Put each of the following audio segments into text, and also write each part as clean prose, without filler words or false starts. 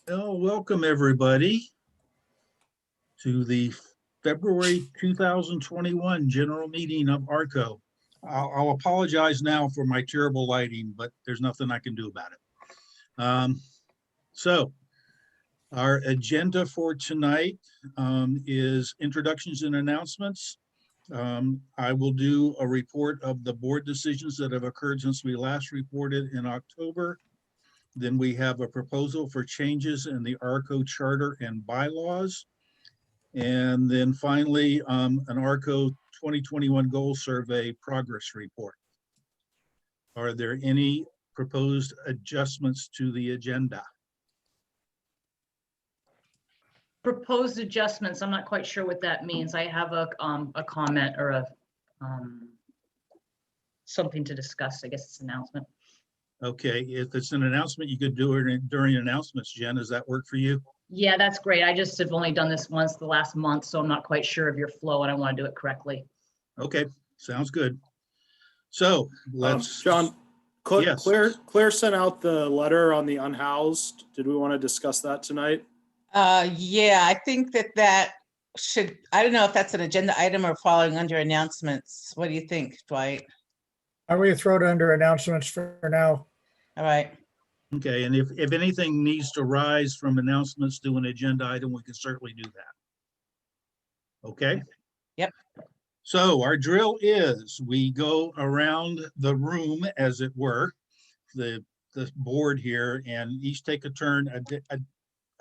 Well, welcome everybody to the February 2021 general meeting of RRCO. I'll apologize now for my terrible lighting, but there's nothing I can do about it. So our agenda for tonight is introductions and announcements. I will do a report of the board decisions that have occurred since we last reported in October. Then we have a proposal for changes in the RRCO charter and bylaws. And then finally, an RRCO 2021 goal survey progress report. Are there any proposed adjustments to the agenda? Proposed adjustments, I'm not quite sure what that means. I have a comment or a something to discuss. I guess it's an announcement. Okay, if it's an announcement, you could do it during announcements. Jen, does that work for you? Yeah, that's great. I just have only done this once the last month, so I'm not quite sure of your flow and I want to do it correctly. Okay, sounds good. So let's. John, Yes. Claire sent out the letter on the unhoused. Did we want to discuss that tonight? Yeah, I think that should, I don't know if that's an agenda item or falling under announcements. What do you think, Dwight? I will throw it under announcements for now. All right. Okay, and if anything needs to rise from announcements to an agenda item, we can certainly do that. Okay? Yep. So our drill is we go around the room, as it were, the board here, and each take a turn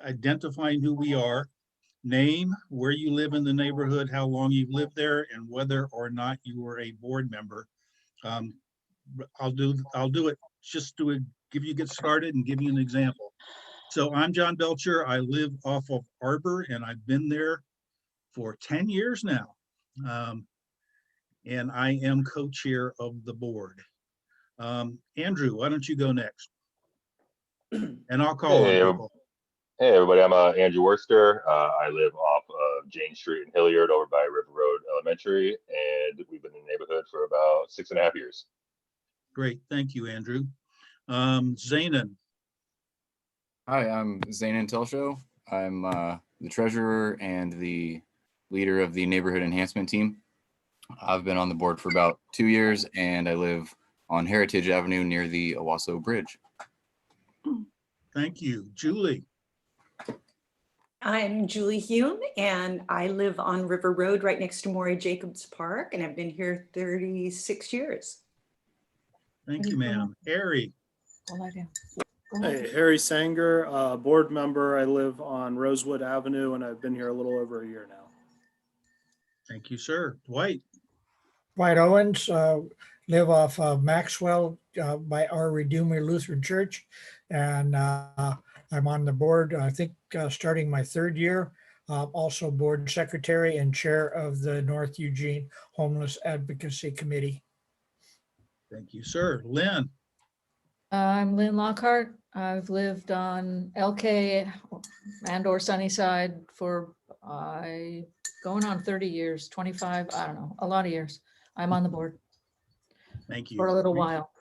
identifying who we are, name, where you live in the neighborhood, how long you've lived there, and whether or not you were a board member. I'll do it just to get started and give you an example. So I'm John Belcher. I live off of Arbor, and I've been there for 10 years now. And I am co-chair of the board. Andrew, why don't you go next? And I'll call on people. Hey everybody, I'm Andrew Worcester. I live off of Jane Street in Hilliard over by River Road Elementary, and we've been in the neighborhood for about 6.5 years. Great, thank you, Andrew. Zainan. Hi, I'm Zainan Telshow. I'm the treasurer and the leader of the neighborhood enhancement team. I've been on the board for about 2 years, and I live on Heritage Avenue near the Owasso Bridge. Thank you. Julie. I'm Julie Hume, and I live on River Road right next to Maury Jacobs Park, and I've been here 36 years. Thank you, ma'am. Harry. Hey, Harry Sanger, board member. I live on Rosewood Avenue, and I've been here a little over a year now. Thank you, sir. Dwight. Dwight Owens, live off of Maxwell by our Redeemer Lutheran Church. And I'm on the board, I think, starting my 3rd year. Also board secretary and chair of the North Eugene Homeless Advocacy Committee. Thank you, sir. Lynn. I'm Lynn Lockhart. I've lived on LK and or Sunnyside for going on 30 years, 25, I don't know, a lot of years. I'm on the board. Thank you. For a little while.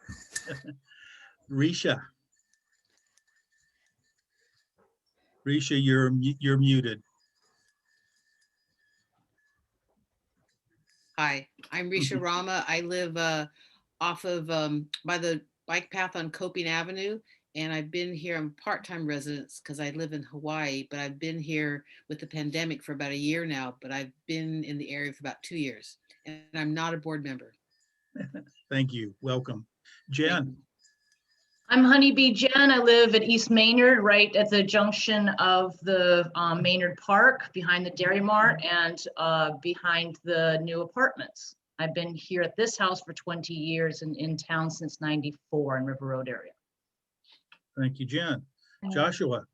Risha. Risha, you're muted. Hi, I'm Risha Rama. I live off of by the bike path on Coping Avenue, and I've been here. I'm a part-time resident because I live in Hawaii, but I've been here with the pandemic for about a year now, but I've been in the area for about 2 years, and I'm not a board member. Thank you. Welcome. Jen. I'm Honeybee Jen. I live at East Maynard, right at the junction of the Maynard Park, behind the Dairy Mart and behind the new apartments. I've been here at this house for 20 years and in town since '94 in River Road area. Thank you, Jen. Joshua.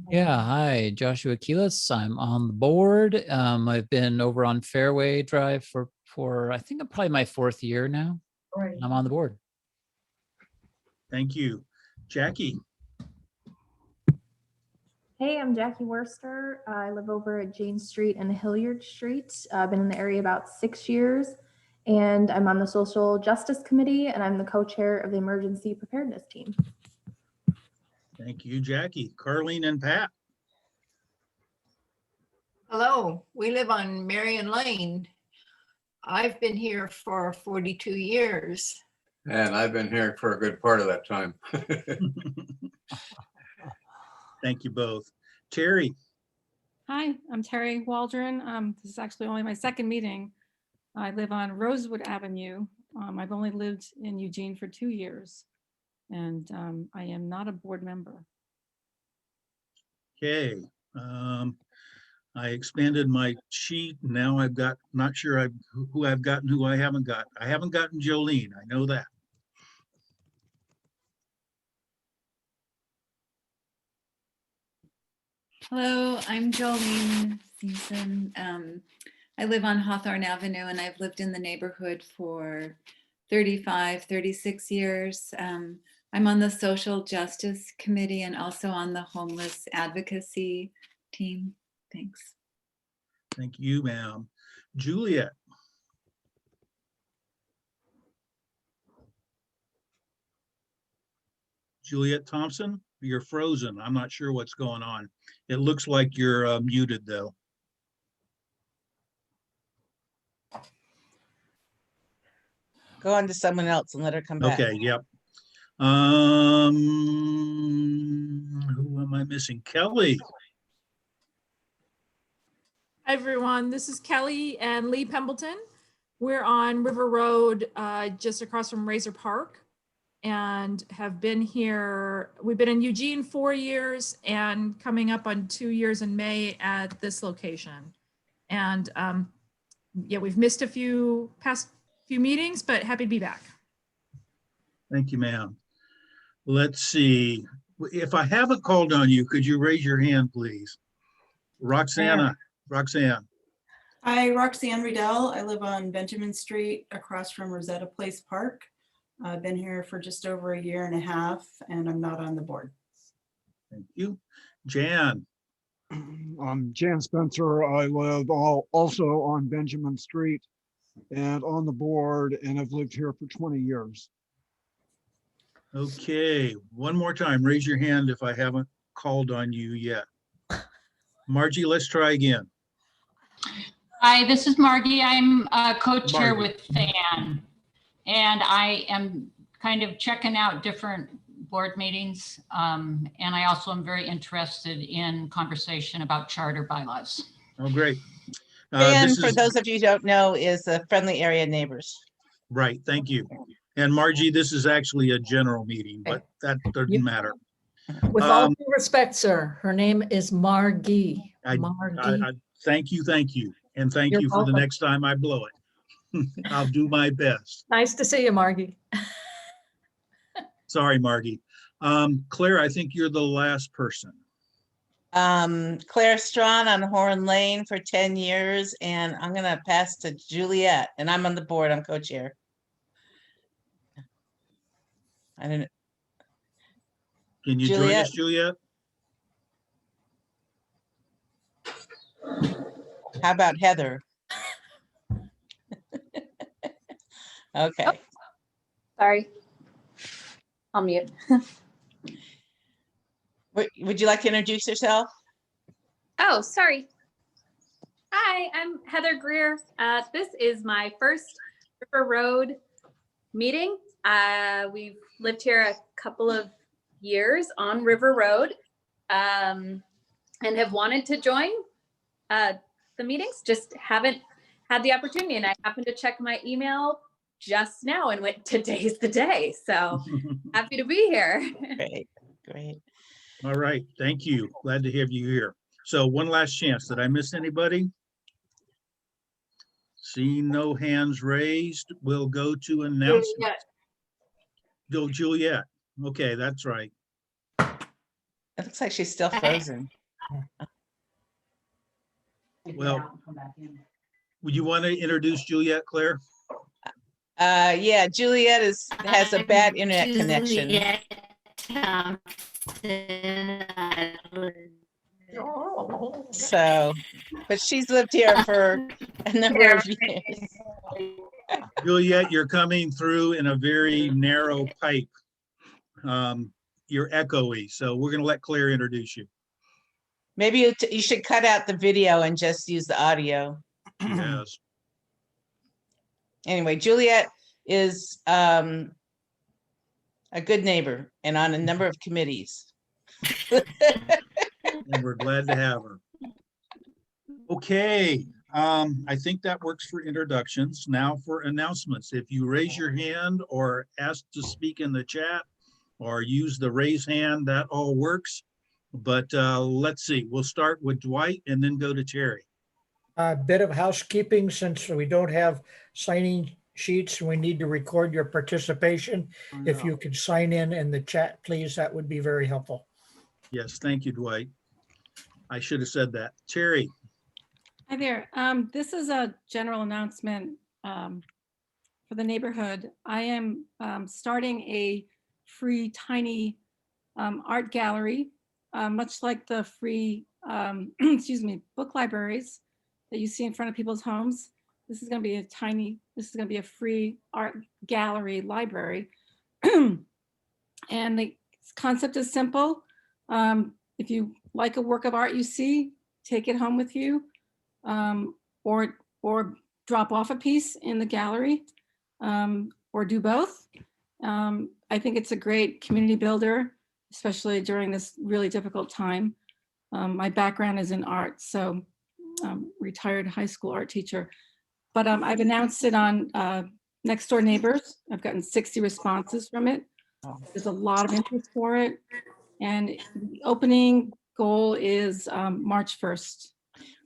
Yeah, hi, Joshua Keelis. I'm on the board. I've been over on Fairway Drive for I think probably my 4th year now. Right. I'm on the board. Thank you. Jackie. Hey, I'm Jackie Worcester. I live over at Jane Street and Hilliard Street. I've been in the area about 6 years, and I'm on the Social Justice Committee, and I'm the co-chair of the Emergency Preparedness Team. Thank you, Jackie. Carleen and Pat. Hello, we live on Marion Lane. I've been here for 42 years. And I've been here for a good part of that time. Thank you both. Terry. Hi, I'm Terry Waldron. This is actually only my second meeting. I live on Rosewood Avenue. I've only lived in Eugene for 2 years, and I am not a board member. Okay. I expanded my sheet. Now I've got, not sure who I've gotten, who I haven't got. I haven't gotten Jolene. I know that. Hello, I'm Jolene Simpson. I live on Hawthorne Avenue and I've lived in the neighborhood for 35, 36 years. I'm on the Social Justice Committee and also on the Homeless Advocacy team. Thanks. Thank you, ma'am. Juliet. Juliet Thompson, you're frozen. I'm not sure what's going on. It looks like you're muted though. Go on to someone else and let her come back. Okay, yep. Who am I missing? Kelly. Hi, everyone. This is Kelly and Lee Pembleton. We're on River Road, just across from Razor Park, and have been here. We've been in Eugene 4 years and coming up on 2 years in May at this location. And yeah, we've missed past few meetings, but happy to be back. Thank you, ma'am. Let's see. If I haven't called on you, could you raise your hand, please? Roxanne. Hi, Roxanne Riedel. I live on Benjamin Street across from Rosetta Place Park. I've been here for just over a year and a half and I'm not on the board. Thank you. Jan. I'm Jan Spencer. I live also on Benjamin Street and on the board, and I've lived here for 20 years. Okay, one more time, raise your hand if I haven't called on you yet. Margie, let's try again. Hi, this is Margie. I'm co-chair with Fan, and I am kind of checking out different board meetings, and I also am very interested in conversation about charter bylaws. Oh, great. And for those of you who don't know, is the Friendly Area Neighbors. Right, thank you. And Margie, this is actually a general meeting, but that doesn't matter. With all due respect, sir, her name is Margie. Margie. Thank you. And thank You're you for welcome. the next time I blow it. I'll do my best. Nice to see you, Margie. Sorry, Margie. Claire, I think you're the last person. Claire Strawn on Horn Lane for 10 years, and I'm gonna pass to Juliet, and I'm on the board, I'm co-chair. I don't know. Can you join us, Juliet? How about Heather? Okay. Oh, sorry. I'll mute. Would you like to introduce yourself? Oh, sorry. Hi, I'm Heather Greer. This is my first River Road meeting. We've lived here a couple of years on River Road and have wanted to join the meetings, just haven't had the opportunity. And I happened to check my email just now and went, today's the day. So happy to be here. Great. All right, thank you. Glad to have you here. So one last chance. Did I miss anybody? Seeing no hands raised, we'll go to announcements. Go Juliet. Okay, that's right. It looks like she's still frozen. Well, would you want to introduce Juliet, Claire? Yeah, Juliet has a bad internet connection. So, but she's lived here for a number of years. Juliet, you're coming through in a very narrow pipe. you're echoey, so we're going to let Claire introduce you. Maybe you should cut out the video and just use the audio. Yes. Anyway, Juliet is a good neighbor and on a number of committees. And we're glad to have her. Okay, I think that works for introductions. Now for announcements. If you raise your hand or ask to speak in the chat or use the raise hand, that all works. But let's see, we'll start with Dwight and then go to Terry. A bit of housekeeping, since we don't have signing sheets, we need to record your participation. If you could sign in the chat, please, that would be very helpful. Yes, thank you, Dwight. I should have said that. Terry. Hi there. This is a general announcement for the neighborhood. I am starting a free tiny art gallery, much like the free, excuse me, book libraries that you see in front of people's homes. This is going to be a free art gallery library. And the concept is simple. If you like a work of art you see, take it home with you, or drop off a piece in the gallery, or do both. I think it's a great community builder, especially during this really difficult time. My background is in art, so retired high school art teacher. But I've announced it on Next Door Neighbors. I've gotten 60 responses from it. There's a lot of interest for it. And the opening goal is March 1st.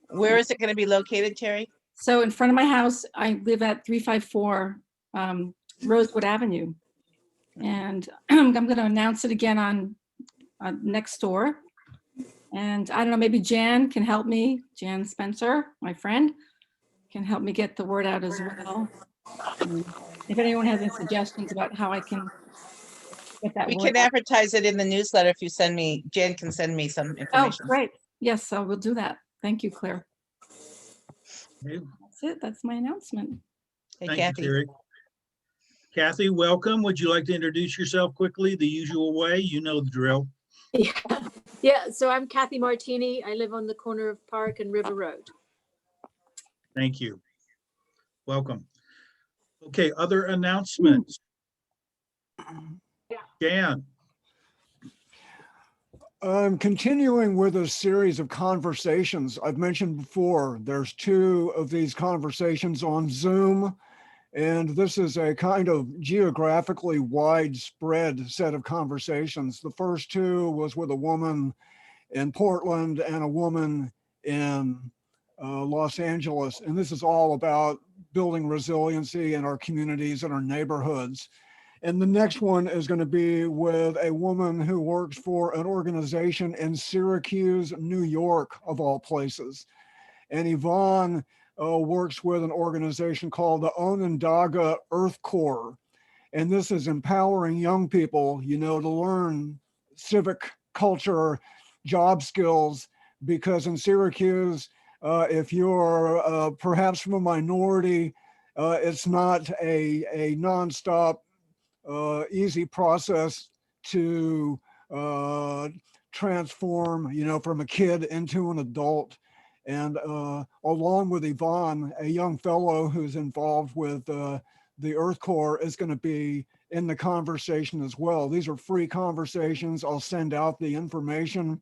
Where is it going to be located, Terry? So in front of my house, I live at 354 Rosewood Avenue. And I'm going to announce it again on Next Door. And I don't know, maybe Jan can help me. Jan Spencer, my friend, can help me get the word out as well. If anyone has any suggestions about how I can get that We word can out. advertise it in the newsletter if you send me, Jen can send me some Oh, information. great. Yes, I will do that. Thank you, Claire. Okay. That's it. That's my announcement. Hey, Thank Kathy. you, Terry. Kathy, welcome. Would you like to introduce yourself quickly, the usual way? You know the drill. Yeah, so I'm Kathy Martini. I live on the corner of Park and River Road. Thank you. Welcome. Okay, other announcements. Jan. I'm continuing with a series of conversations. I've mentioned before, there's 2 of these conversations on Zoom, and this is a kind of geographically widespread set of conversations. The first 2 was with a woman in Portland and a woman in Los Angeles, and this is all about building resiliency in our communities and our neighborhoods. And the next one is going to be with a woman who works for an organization in Syracuse, New York, of all places. And Yvonne works with an organization called the Onondaga Earth Corps. And this is empowering young people, you know, to learn civic culture, job skills, because in Syracuse, if you're perhaps from a minority, it's not a nonstop easy process to transform, you know, from a kid into an adult. And along with Yvonne, a young fellow who's involved with the Earth Corps is going to be in the conversation as well. These are free conversations. I'll send out the information.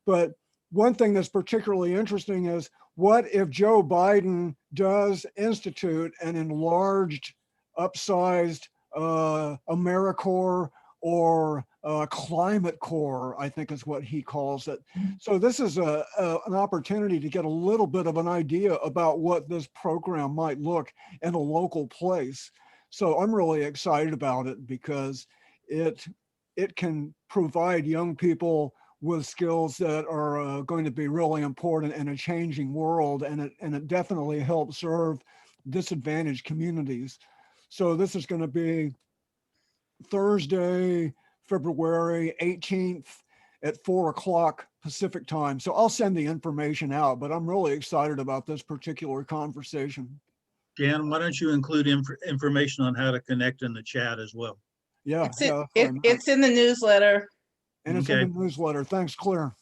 But one thing that's particularly interesting is, what if Joe Biden does institute an enlarged, upsized AmeriCorps or Climate Corps, I think is what he calls it. So this is an opportunity to get a little bit of an idea about what this program might look in a local place. So I'm really excited about it because it can provide young people with skills that are going to be really important in a changing world, and it definitely helps serve disadvantaged communities. So this is going to be Thursday, February 18th at 4 o'clock Pacific time. So I'll send the information out, but I'm really excited about this particular conversation. Jan, why don't you include information on how to connect in the chat as well? Yeah, It's in the newsletter. And it's in Okay. the newsletter. Thanks, Claire.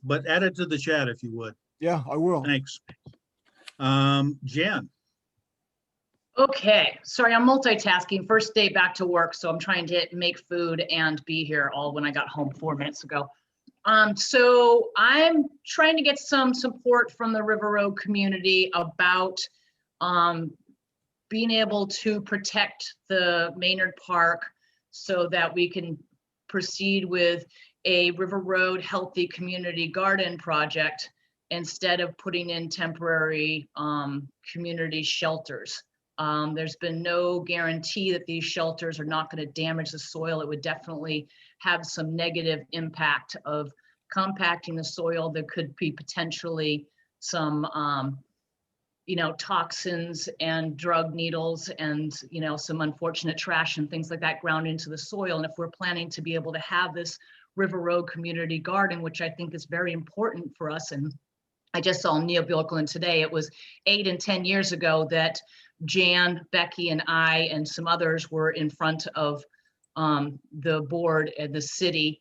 But add it to the chat if you would. Yeah, I will. Thanks. Jen, Okay, sorry, I'm multitasking. First day back to work, so I'm trying to make food and be here all when I got home 4 minutes ago. So I'm trying to get some support from the River Road community about being able to protect the Maynard Park so that we can proceed with a River Road Healthy Community Garden project instead of putting in temporary community shelters. There's been no guarantee that these shelters are not going to damage the soil. It would definitely have some negative impact of compacting the soil. There could be potentially some toxins and drug needles and, some unfortunate trash and things like that ground into the soil. And if we're planning to be able to have this River Road Community Garden, which I think is very important for us, and I just saw Neil Bjorklund today, it was 8 and 10 years ago that Jan, Becky, and I, and some others were in front of the board and the city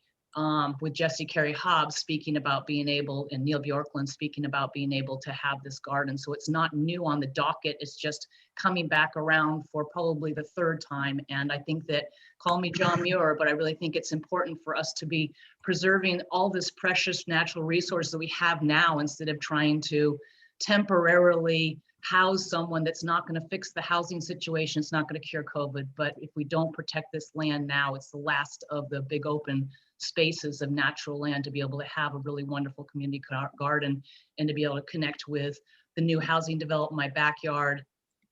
with Jesse Carey Hobbs speaking about being able, and Neil Bjorklund speaking about being able to have this garden. So it's not new on the docket. It's just coming back around for probably the 3rd time. And I think that, call me John Muir, but I really think it's important for us to be preserving all this precious natural resource that we have now instead of trying to temporarily house someone that's not going to fix the housing situation. It's not going to cure COVID. But if we don't protect this land now, it's the last of the big open spaces of natural land to be able to have a really wonderful community garden and to be able to connect with the new housing developed in my backyard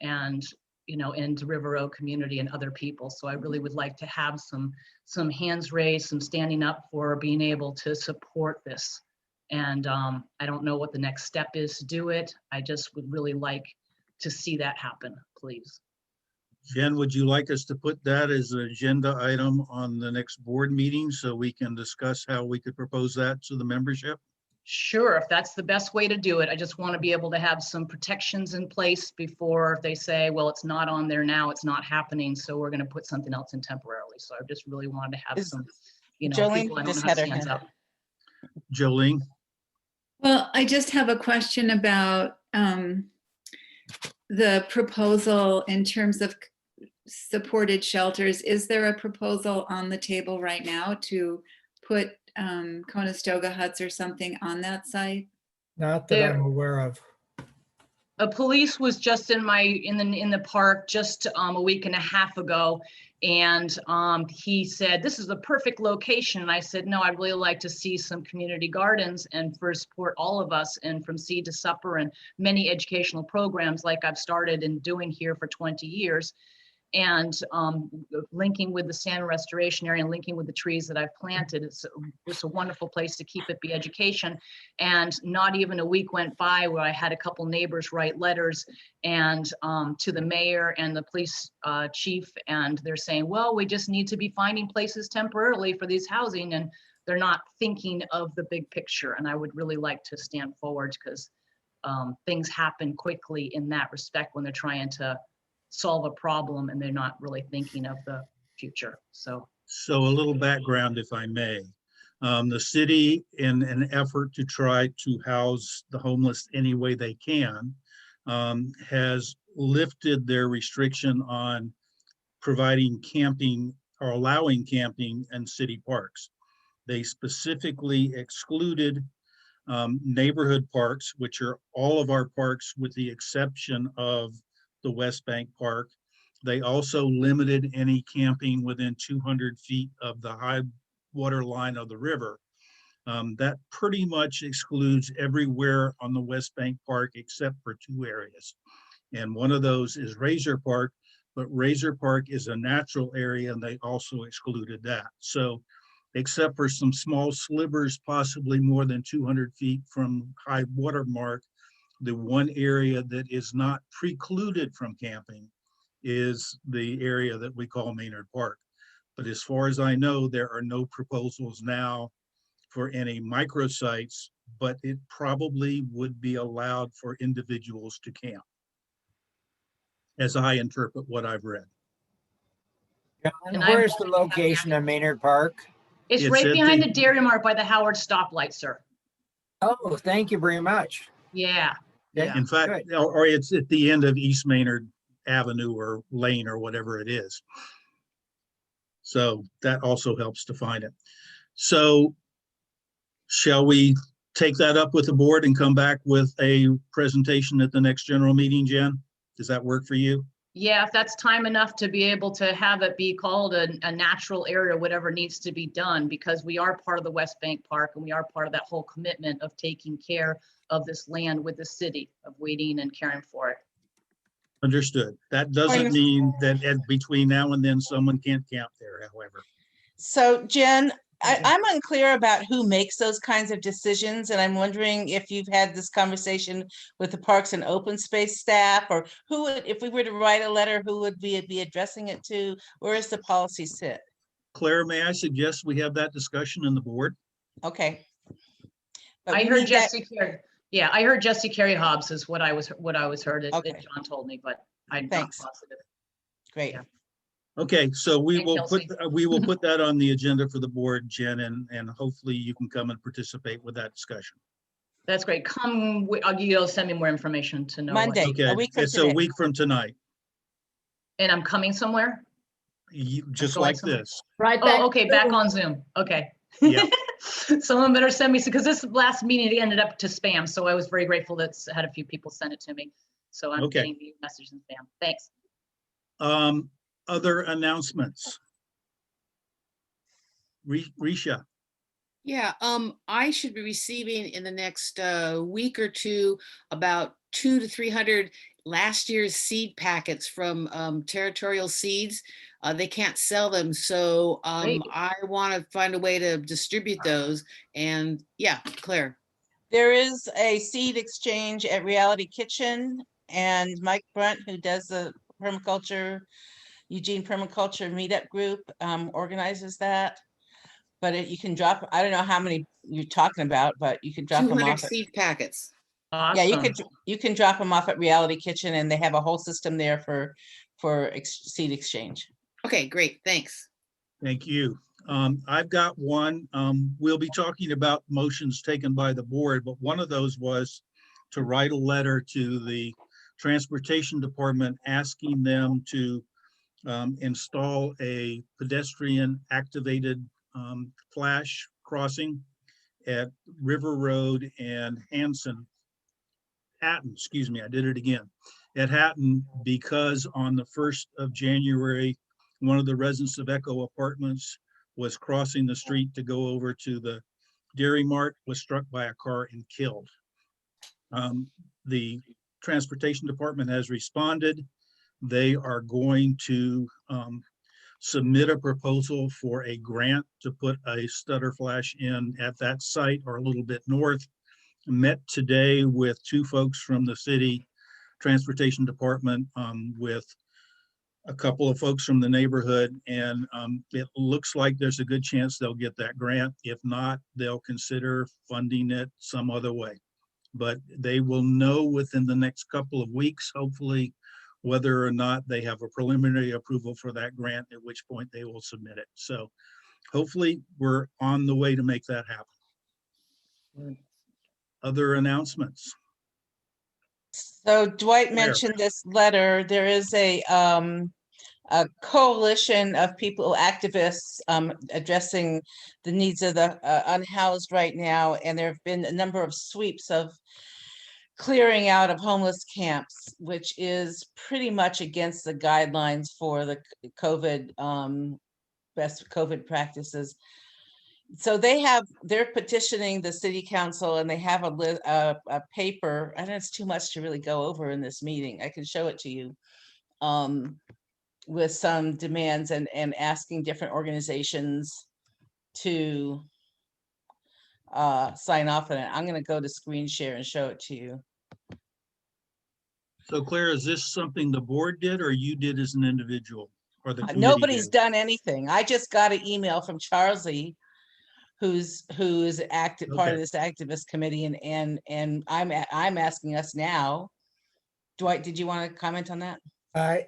and, and River Road community and other people. So I really would like to have some hands raised, some standing up for being able to support this. And I don't know what the next step is to do it. I just would really like to see that happen, please. Jen, would you like us to put that as an agenda item on the next board meeting so we can discuss how we could propose that to the membership? Sure, if that's the best way to do it. I just want to be able to have some protections in place before they say, well, it's not on there now, it's not happening, so we're going to put something else in temporarily. So I just really wanted to have some, Jolene people I don't just know had her hands hand up. Jolene? Well, I just have a question about the proposal in terms of supported shelters. Is there a proposal on the table right now to put Conestoga huts or something on that site? Not that I'm aware of. A police was just in the park just a week and a half ago, and he said this is the perfect location. And I said, no, I'd really like to see some community gardens and for support all of us, and from seed to supper and many educational programs like I've started and doing here for 20 years. And linking with the Santa Restoration Area and linking with the trees that I've planted. It's a wonderful place to keep it, be education. And not even a week went by where I had a couple neighbors write letters and to the mayor and the police chief, and they're saying, well, we just need to be finding places temporarily for these housing, and they're not thinking of the big picture. And I would really like to stand forward because things happen quickly in that respect when they're trying to solve a problem and they're not really thinking of the future. So a little background, if I may. The city, in an effort to try to house the homeless any way they can, has lifted their restriction on providing camping or allowing camping in city parks. They specifically excluded neighborhood parks, which are all of our parks with the exception of the West Bank Park. They also limited any camping within 200 feet of the high water line of the river. That pretty much excludes everywhere on the West Bank Park except for 2 areas. And one of those is Razor Park, but Razor Park is a natural area and they also excluded that. So except for some small slivers, possibly more than 200 feet from high water mark, the one area that is not precluded from camping is the area that we call Maynard Park. But as far as I know, there are no proposals now for any microsites, but it probably would be allowed for individuals to camp, as I interpret what I've read. And where's the location of Maynard Park? It's It's right at behind the- the Dairy Mart by the Howard stoplight, sir. Oh, thank you very much. Yeah, Okay, yeah. In fact, or it's at the end of East Maynard Avenue or Lane or whatever it is. So that also helps to find it. So shall we take that up with the board and come back with a presentation at the next general meeting, Jen? Does that work for you? Yeah, if that's time enough to be able to have it be called a natural area, whatever needs to be done, because we are part of the West Bank Park and we are part of that whole commitment of taking care of this land with the city, of waiting and caring for it. Understood. That doesn't mean that between now and then someone can't camp there, however. So Jen, I'm unclear about who makes those kinds of decisions, and I'm wondering if you've had this conversation with the Parks and Open Space staff, or who would, if we were to write a letter, who would we be addressing it to? Where does the policy sit? Claire, may I suggest we have that discussion in the board? Okay. But I we heard need that- Jesse Carey. Yeah, I heard Jesse Carey Hobbs is what I was heard that Okay. John told me, but I'm not Thanks. positive. Great. Okay, so we Thanks, will Kelsey. put that on the agenda for the board, Jen, and hopefully you can come and participate with that discussion. That's great. You'll send me more information to know. when. Monday. Okay, A week from it's a today. week from tonight, And I'm coming somewhere? just going like somewhere. this. Right back. Oh, okay, back on Zoom. Okay. Yeah. Someone better send me, because this last meeting it ended up to spam. So I was very grateful that had a few people send it to me. So I'm Okay. getting the message in spam. Thanks. Other announcements? Risha, Yeah, I should be receiving in the next week or two about 200 to 300 last year's seed packets from Territorial Seeds. They can't sell them, so Great. I want to find a way to distribute those. And yeah, Claire. There is a seed exchange at Reality Kitchen, and Mike Brunt, who does the permaculture, Eugene Permaculture Meetup Group, organizes that. But you can drop, I don't know how many you're talking about, but you can drop them 200 off. seed packets. Yeah, Awesome. you can drop them off at Reality Kitchen, and they have a whole system there for seed exchange. Okay, great, thanks. thank you. I've got one. We'll be talking about motions taken by the board, but one of those was to write a letter to the Transportation Department asking them to install a pedestrian activated flash crossing at River Road and Hatton, excuse me, I did it again, at Hatton, because on the 1st of January, one of the residents of Echo Apartments was crossing the street to go over to the Dairy Mart, was struck by a car and killed. The Transportation Department has responded. They are going to submit a proposal for a grant to put a stutter flash in at that site or a little bit north. Met today with two folks from the city Transportation Department, with a couple of folks from the neighborhood, and it looks like there's a good chance they'll get that grant. If not, they'll consider funding it some other way. But they will know within the next couple of weeks, hopefully, whether or not they have a preliminary approval for that grant, at which point they will submit it. So hopefully we're on the way to make that happen. Other announcements? So Dwight Claire. mentioned this letter. There is a coalition of people, activists, addressing the needs of the unhoused right now. And there have been a number of sweeps of clearing out of homeless camps, which is pretty much against the guidelines for the COVID, best COVID practices. So they're petitioning the city council, and they have a paper. I know it's too much to really go over in this meeting. I can show it to you, with some demands and asking different organizations to sign off on it. I'm going to go to screen share and show it to you. So Claire, is this something the board did or you did as an individual, or the committee Nobody's did? done anything. I just got an email from Charlie, who's part of this activist committee, and I'm asking us now. Dwight, did you want to comment on that?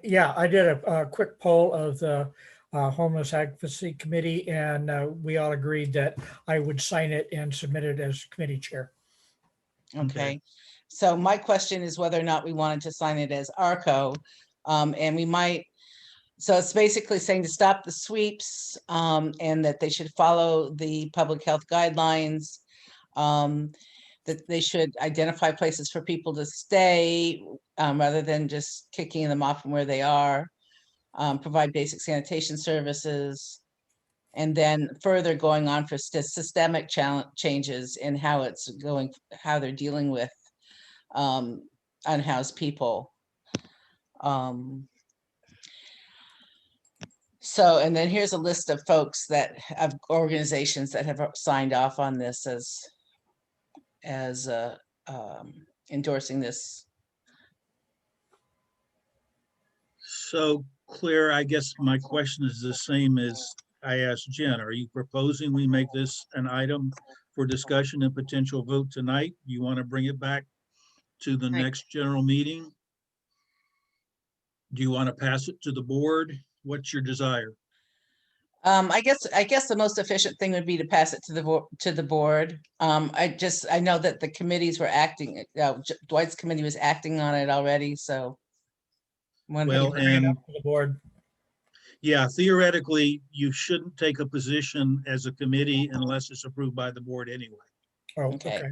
Yeah, I did a quick poll of the Homeless Advocacy Committee, and we all agreed that I would sign it and submit it as committee chair. Okay, so my question is whether or not we wanted to sign it as RRCO. And we might, so it's basically saying to stop the sweeps, and that they should follow the public health guidelines. That they should identify places for people to stay, rather than just kicking them off from where they are. Provide basic sanitation services. And then further going on for systemic changes in how it's going, how they're dealing with unhoused people. So, and then here's a list of folks that have organizations that have signed off on this as endorsing this. So Claire, I guess my question is the same as I asked Jen. Are you proposing we make this an item for discussion and potential vote tonight? You want to bring it back to the next general meeting? Do you want to pass it to the board? What's your desire? I guess the most efficient thing would be to pass it to the board. I know that the committees were acting, Dwight's committee was acting on it already, so. Well, and the board. yeah, theoretically, you shouldn't take a position as a committee unless it's approved by the board anyway. Oh, okay.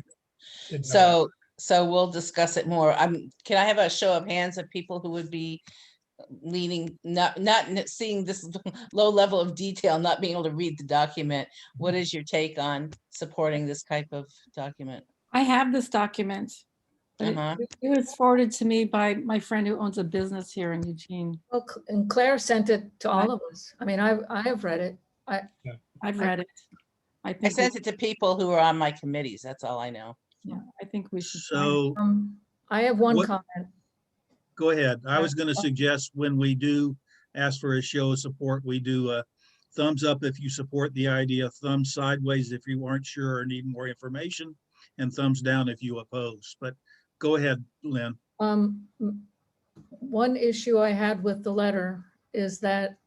Didn't know So we'll discuss it more. Can I have a show of hands of people who would be leaning, not seeing this low level of detail, not being able to read the document? What is your take on supporting this type of document? I have this document. But it was forwarded to me by my friend who owns a business here in Eugene. Well, and Claire sent it to all of us. I mean, I have read it. I've read it. I sent it to people who are on my committees. That's all I know. Yeah, I think we should. So I have one comment. Go ahead. I was going to suggest when we do ask for a show of support, we do a thumbs up if you support the idea, thumbs sideways if you aren't sure or need more information, and thumbs down if you oppose. But go ahead, Lynn. One issue I had with the letter is that,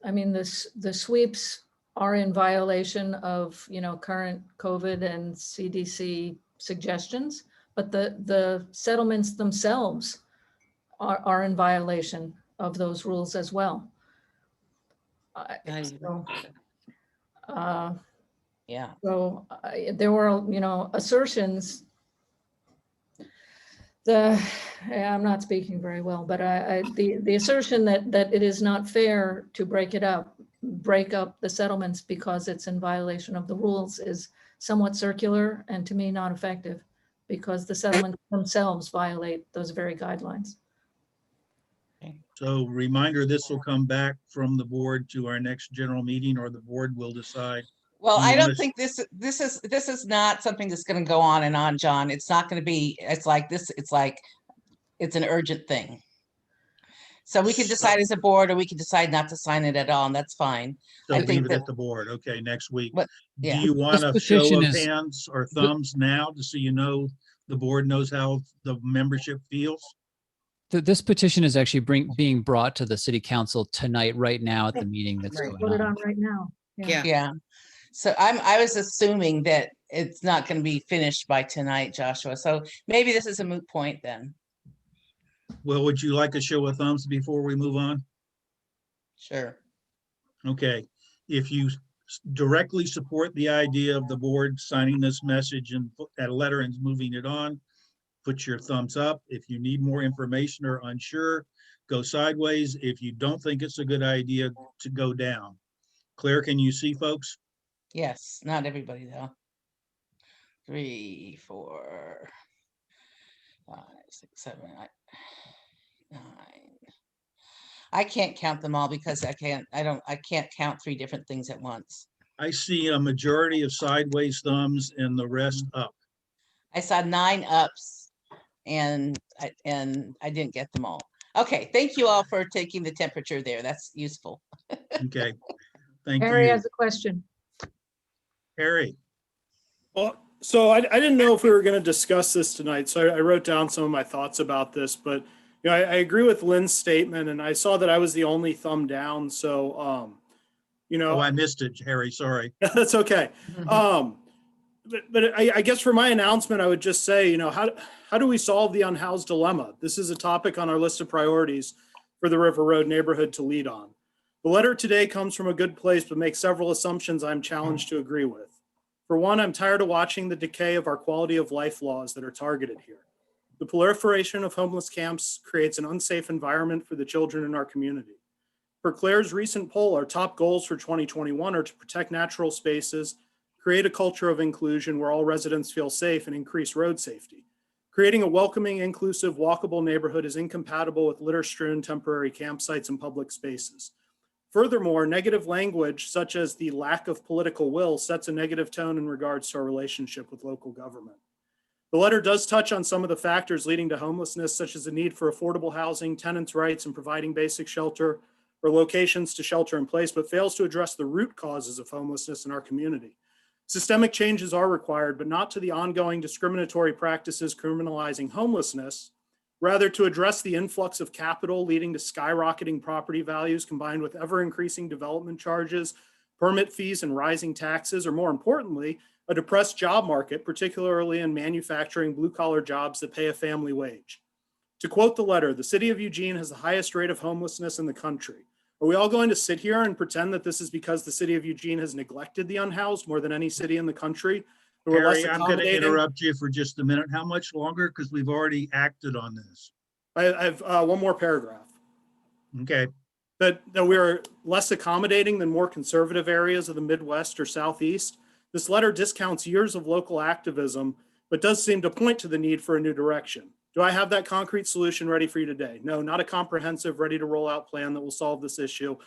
I mean, the sweeps are in violation of, current COVID and CDC suggestions, but the settlements themselves are in violation of those rules as well. Yeah. So there were, assertions. I'm not speaking very well, but the assertion that it is not fair to break up the settlements because it's in violation of the rules is somewhat circular and to me not effective, because the settlements themselves violate those very guidelines. So reminder, this will come back from the board to our next general meeting, or the board will decide. Well, I don't think this is not something that's going to go on and on, John. It's not going to be, it's an urgent thing. So we can decide as a board, or we can decide not to sign it at all, and that's fine. So I think leave it that, at the board. Okay, next week. yeah. Do you want a This show petition of is- hands or thumbs now, just so you know the board knows how the membership feels? This petition is actually being brought to the city council tonight, right now at the meeting that's Put going it on. on right now. Yeah. So I was assuming that it's not going to be finished by tonight, Joshua. So maybe this is a moot point then. Well, would you like a show of thumbs before we move on? Sure. Okay. If you directly support the idea of the board signing this message and a letter and moving it on, put your thumbs up. If you need more information or unsure, go sideways. If you don't think it's a good idea, to go down. Claire, can you see folks? Yes, not everybody though. 3, 4, 5, 6, 7, 8, 9. I can't count them all because I can't count 3 different things at once. I see a majority of sideways thumbs and the rest up. I saw 9 ups and I didn't get them all. Okay, thank you all for taking the temperature there. That's useful. Okay, thank Harry you. has a question. Harry. Well, so I didn't know if we were going to discuss this tonight, so I wrote down some of my thoughts about this, but I agree with Lynn's statement, and I saw that I was the only thumb down. So, Oh, I missed it, Harry, sorry. that's okay. But I guess for my announcement, I would just say, how do we solve the unhoused dilemma? This is a topic on our list of priorities for the River Road neighborhood to lead on. The letter today comes from a good place, but makes several assumptions I'm challenged to agree with. For one, I'm tired of watching the decay of our quality of life laws that are targeted here. The proliferation of homeless camps creates an unsafe environment for the children in our community. Per Claire's recent poll, our top goals for 2021 are to protect natural spaces, create a culture of inclusion where all residents feel safe, and increase road safety. Creating a welcoming, inclusive, walkable neighborhood is incompatible with litter-strewn temporary campsites and public spaces. Furthermore, negative language, such as the lack of political will, sets a negative tone in regards to our relationship with local government. The letter does touch on some of the factors leading to homelessness, such as the need for affordable housing, tenants' rights, and providing basic shelter or locations to shelter in place, but fails to address the root causes of homelessness in our community. Systemic changes are required, but not to the ongoing discriminatory practices criminalizing homelessness, rather to address the influx of capital leading to skyrocketing property values combined with ever-increasing development charges, permit fees, and rising taxes, or more importantly, a depressed job market, particularly in manufacturing blue-collar jobs that pay a family wage. To quote the letter, the city of Eugene has the highest rate of homelessness in the country. Are we all going to sit here and pretend that this is because the city of Eugene has neglected the unhoused more than any city in the country? Harry, I'm going to interrupt you for just a minute. How much longer? Because we've already acted on this. I have one more paragraph. Okay. That we are less accommodating than more conservative areas of the Midwest or Southeast. This letter discounts years of local activism, but does seem to point to the need for a new direction. Do I have that concrete solution ready for you today? No, not a comprehensive, ready to roll out plan that will solve this issue,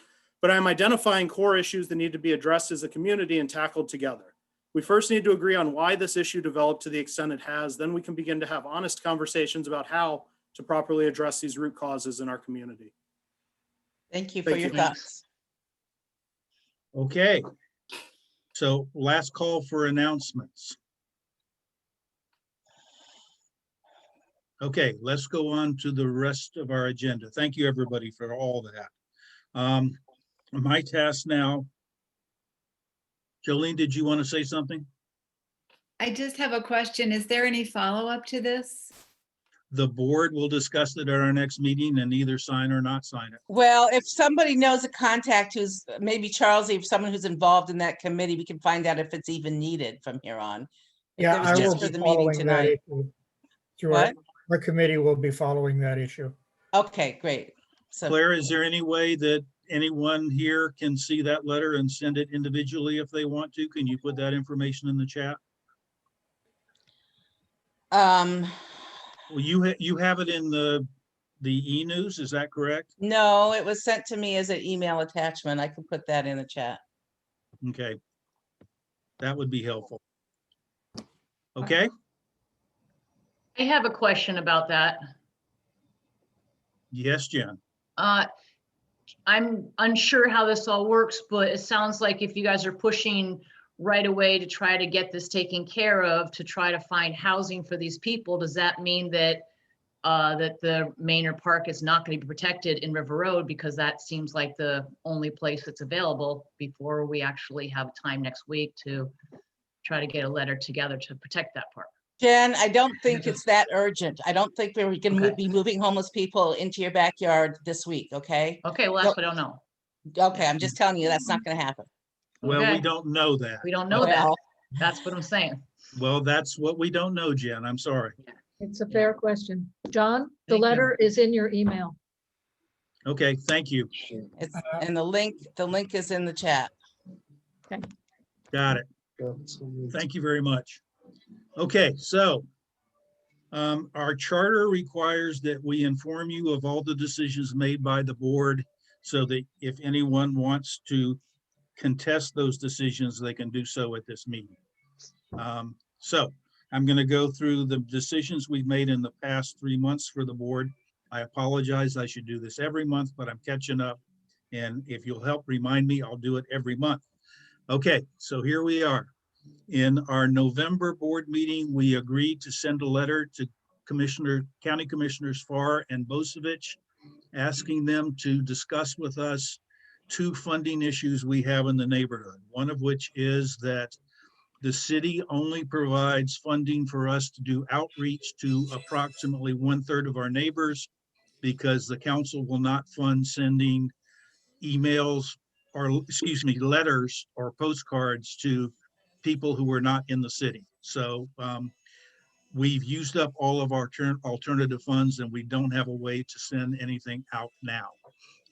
but I'm identifying core issues that need to be addressed as a community and tackled together. We first need to agree on why this issue developed to the extent it has, then we can begin to have honest conversations about how to properly address these root causes in our community. Thank you for your thoughts. Okay. So last call for announcements. Okay, let's go on to the rest of our agenda. Thank you, everybody, for all that. My task now. Jolene, did you want to say something? I just have a question. Is there any follow-up to this? The board will discuss it at our next meeting and either sign or not sign it. Well, if somebody knows a contact who's maybe Charles, if someone who's involved in that committee, we can find out if it's even needed from here on. If Yeah, it was I will just be for the meeting following that tonight. issue. Through What? our committee will be following that issue. Okay, great. So Claire, is there any way that anyone here can see that letter and send it individually if they want to? Can you put that information in the chat? Well, you have it in the e-news, is that correct? no, it was sent to me as an email attachment. I can put that in the chat. Okay. That would be helpful. Okay. I have a question about that. Yes, Jen. I'm unsure how this all works, but it sounds like if you guys are pushing right away to try to get this taken care of, to try to find housing for these people, does that mean that that the Maynard Park is not going to be protected in River Road, because that seems like the only place that's available before we actually have time next week to try to get a letter together to protect that park? Jen, I don't think it's that urgent. I don't think we're going to be moving homeless people into your backyard this week, okay? Okay, well, that's what I don't know. Okay, I'm just telling you, that's not going to happen. Well, Okay. we don't know that. We don't know that. That's what I'm saying. Well, that's what we don't know, Jen. I'm sorry. It's a fair question. John, the Thank you. letter is in your email. Okay, thank you. It's, and the link is in the chat. Okay. Got it. Thank you very much. Okay, so our charter requires that we inform you of all the decisions made by the board so that if anyone wants to contest those decisions, they can do so at this meeting. So I'm going to go through the decisions we've made in the past 3 months for the board. I apologize. I should do this every month, but I'm catching up. And if you'll help remind me, I'll do it every month. Okay, so here we are. In our November board meeting, we agreed to send a letter to County Commissioners Farr and Bosevich, asking them to discuss with us two funding issues we have in the neighborhood. One of which is that the city only provides funding for us to do outreach to approximately 1/3 of our neighbors, because the council will not fund sending emails or, excuse me, letters or postcards to people who are not in the city. So we've used up all of our alternative funds and we don't have a way to send anything out now.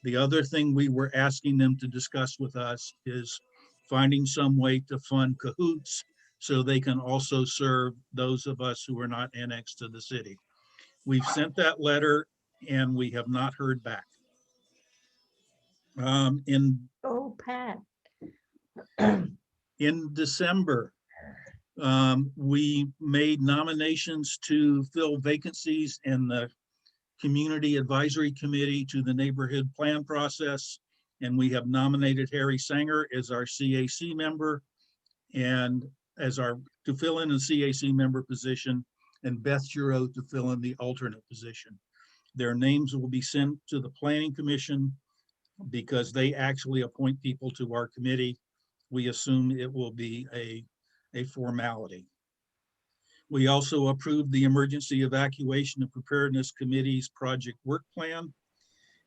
The other thing we were asking them to discuss with us is finding some way to fund cahoots so they can also serve those of us who are not annexed to the city. We've sent that letter and we have not heard back. Oh, Pat. In December, we made nominations to fill vacancies in the Community Advisory Committee to the Neighborhood Plan process. And we have nominated Harry Sanger as our CAC member and to fill in a CAC member position, and Beth Giroux to fill in the alternate position. Their names will be sent to the Planning Commission because they actually appoint people to our committee. We assume it will be a formality. We also approved the Emergency Evacuation and Preparedness Committee's project work plan.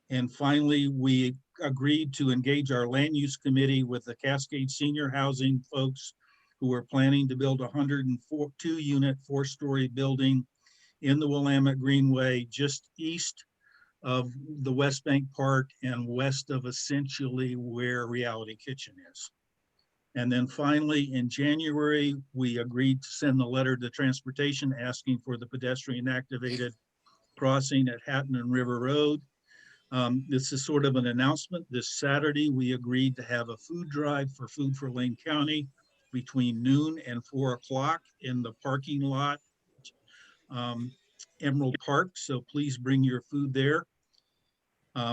And finally, we agreed to engage our land use committee with the Cascade Senior Housing folks who are planning to build a 102-unit, 4-story building in the Willamette Greenway, just east of the West Bank Park and west of essentially where Reality Kitchen is. And then finally, in January, we agreed to send the letter to transportation asking for the pedestrian activated crossing at Hatton and River Road. This is sort of an announcement. This Saturday, we agreed to have a food drive for Food for Lane County between noon and 4 o'clock in the parking lot, Emerald Park. So please bring your food there.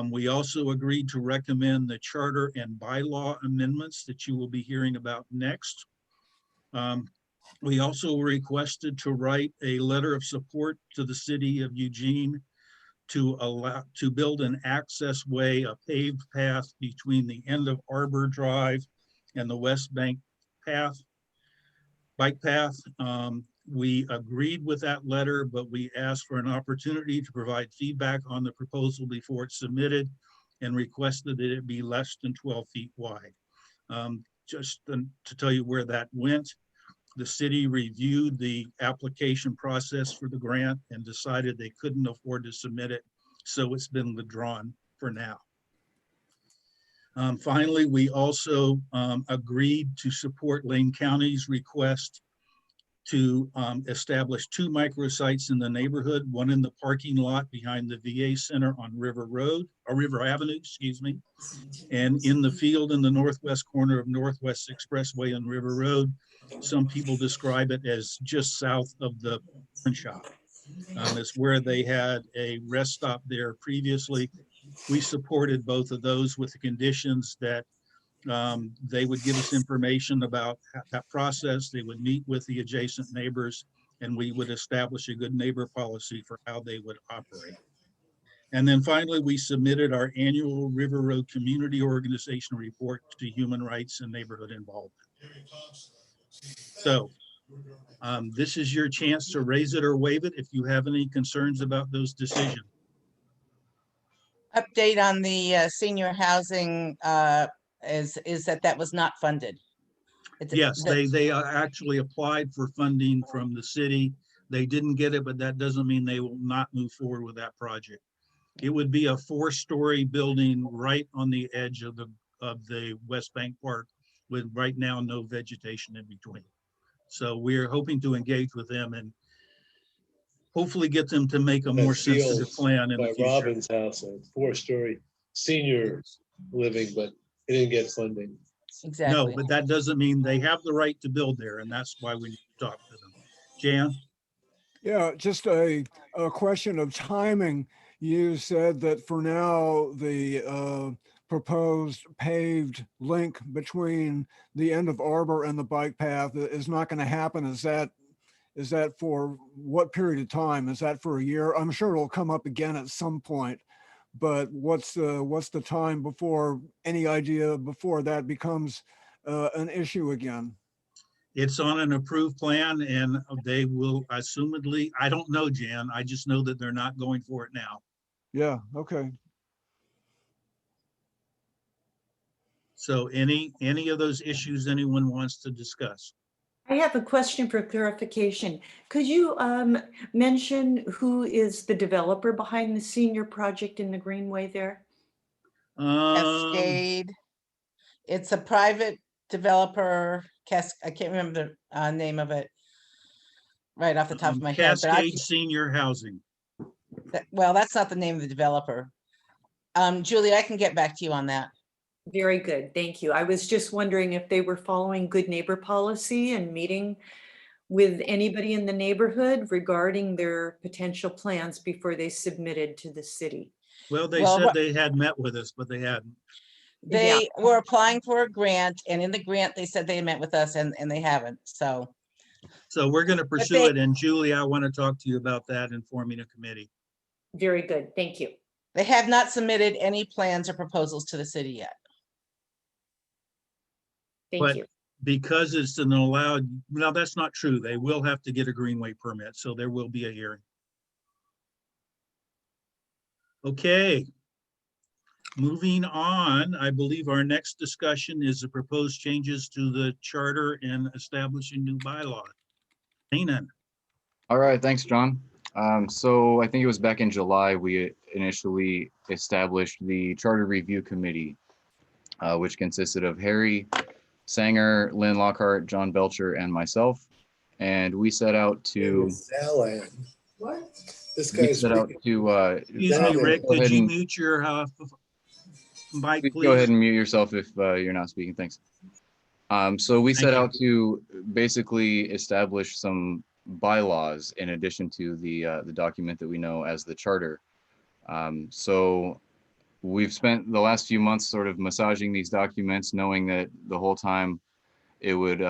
We also agreed to recommend the charter and bylaw amendments that you will be hearing about next. We also requested to write a letter of support to the city of Eugene to build an access way, a paved path between the end of Arbor Drive and the West Bank bike path. We agreed with that letter, but we asked for an opportunity to provide feedback on the proposal before it's submitted and requested that it be less than 12 feet wide. Just to tell you where that went, the city reviewed the application process for the grant and decided they couldn't afford to submit it, so it's been withdrawn for now. Finally, we also agreed to support Lane County's request to establish 2 microsites in the neighborhood, one in the parking lot behind the VA Center on River Avenue, excuse me, and in the field in the northwest corner of Northwest Expressway and River Road. Some people describe it as just south of the pawn shop. It's where they had a rest stop there previously. We supported both of those with the conditions that they would give us information about that process. They would meet with the adjacent neighbors and we would establish a good neighbor policy for how they would operate. And then finally, we submitted our annual River Road Community Organization report to Human Rights and Neighborhood Involvement. So this is your chance to raise it or waive it if you have any concerns about those decisions. Update on the senior housing is that was not funded. Yes, they actually applied for funding from the city. They didn't get it, but that doesn't mean they will not move forward with that project. It would be a 4-story building right on the edge of the West Bank Park with right now no vegetation in between. So we're hoping to engage with them and hopefully get them to make a more sensitive plan in the future. Robin's house, a 4-story senior living, but it didn't get funding. Exactly. No, but that doesn't mean they have the right to build there, and that's why we need to talk to them. Jan? Yeah, just a question of timing. You said that for now, the proposed paved link between the end of Arbor and the bike path is not going to happen. Is that Is that for what period of time? Is that for a year? I'm sure it'll come up again at some point, but what's the time before, any idea before that becomes an issue again? It's on an approved plan and they will assumedly, I don't know, Jan, I just know that they're not going for it now. Yeah, okay. So any of those issues anyone wants to discuss? I have a question for clarification. Could you mention who is the developer behind the senior project in the Greenway there? Cascade. It's a private developer. I can't remember the name of it right off the top of my head. But Cascade Senior Housing. well, that's not the name of the developer. Julie, I can get back to you on that. Very good, thank you. I was just wondering if they were following good neighbor policy and meeting with anybody in the neighborhood regarding their potential plans before they submitted to the city. Well, they said they had met with us, but they hadn't. They were applying for a grant, and in the grant, they said they met with us, and they haven't, so. So we're going to pursue it, and Julie, I want to talk to you about that and forming a committee. Very good, thank you. They have not submitted any plans or proposals to the city yet. Thank you. Because it's an allowed, no, that's not true. They will have to get a Greenway permit, so there will be a hearing. Okay. Moving on, I believe our next discussion is the proposed changes to the charter and establishing new bylaws. Heenan. All right, thanks, John. So I think it was back in July, we initially established the Charter Review Committee, which consisted of Harry Sanger, Lynn Lockhart, John Belcher, and myself. And we set out to... What? This guy's... set out to... Excuse me, Rick, could you mute your mic, please? Go ahead and mute yourself if you're not speaking, thanks. So we set out to basically establish some bylaws in addition to the document that we know as the charter. So we've spent the last few months sort of massaging these documents, knowing that the whole time it would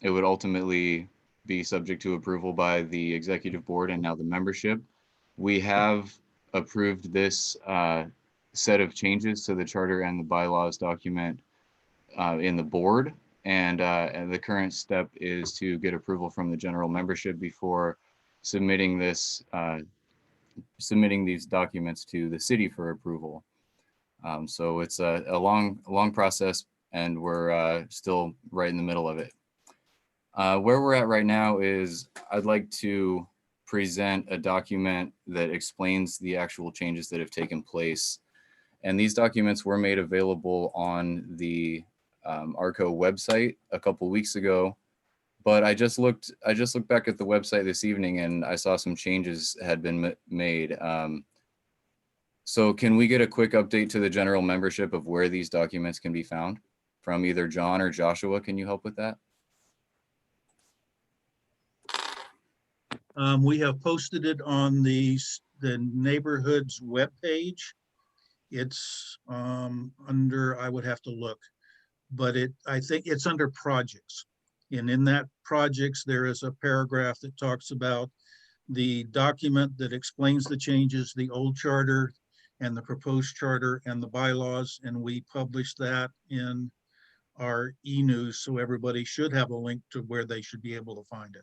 ultimately be subject to approval by the executive board and now the membership. We have approved this set of changes to the charter and the bylaws document in the board. And the current step is to get approval from the general membership before submitting this, submitting these documents to the city for approval. So it's a long process, and we're still right in the middle of it. Where we're at right now is I'd like to present a document that explains the actual changes that have taken place. And these documents were made available on the RRCO website a couple weeks ago, but I just looked back at the website this evening and I saw some changes had been made. So can we get a quick update to the general membership of where these documents can be found from either John or Joshua? Can you help with that? We have posted it on the neighborhood's webpage. It's under, I would have to look, but I think it's under projects. And in that projects, there is a paragraph that talks about the document that explains the changes, the old charter and the proposed charter and the bylaws. And we published that in our e-news. So everybody should have a link to where they should be able to find it.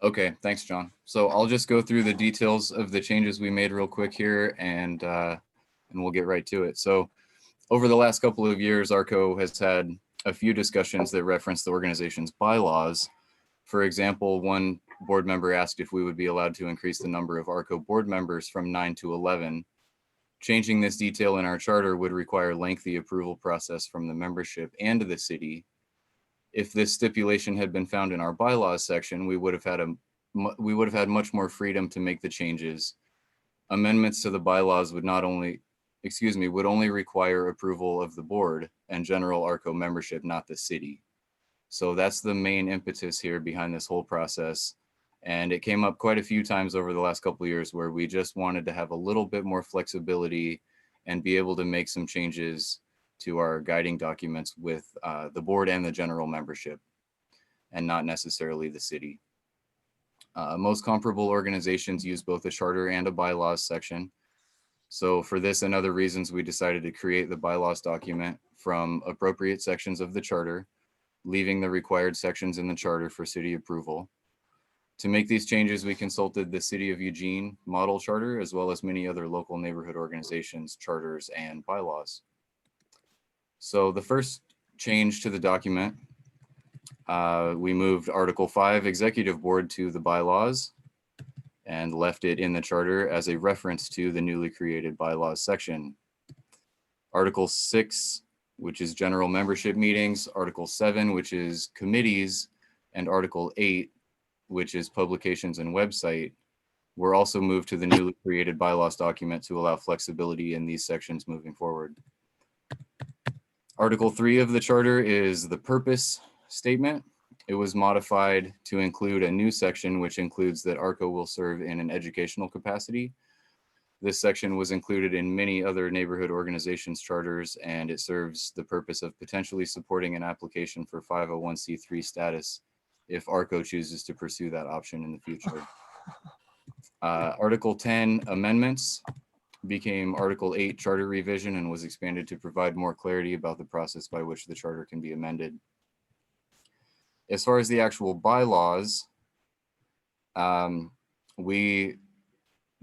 Okay, thanks, John. So I'll just go through the details of the changes we made real quick here, and we'll get right to it. So over the last couple of years, RRCO has had a few discussions that reference the organization's bylaws. For example, one board member asked if we would be allowed to increase the number of RRCO board members from 9 to 11. Changing this detail in our charter would require lengthy approval process from the membership and the city. If this stipulation had been found in our bylaws section, we would have had much more freedom to make the changes. Amendments to the bylaws would would only require approval of the board and general RRCO membership, not the city. So that's the main impetus here behind this whole process. And it came up quite a few times over the last couple of years where we just wanted to have a little bit more flexibility and be able to make some changes to our guiding documents with the board and the general membership, and not necessarily the city. Most comparable organizations use both a charter and a bylaws section. So for this and other reasons, we decided to create the bylaws document from appropriate sections of the charter, leaving the required sections in the charter for city approval. To make these changes, we consulted the City of Eugene model charter, as well as many other local neighborhood organizations, charters, and bylaws. So the first change to the document, we moved Article 5 Executive Board to the bylaws and left it in the charter as a reference to the newly created bylaws section. Article 6, which is general membership meetings, Article 7, which is committees, and Article 8, which is publications and website, were also moved to the newly created bylaws document to allow flexibility in these sections moving forward. Article 3 of the charter is the purpose statement. It was modified to include a new section, which includes that RRCO will serve in an educational capacity. This section was included in many other neighborhood organizations charters, and it serves the purpose of potentially supporting an application for 501c3 status if RRCO chooses to pursue that option in the future. Article 10 amendments became Article 8 charter revision and was expanded to provide more clarity about the process by which the charter can be amended. As far as the actual bylaws, we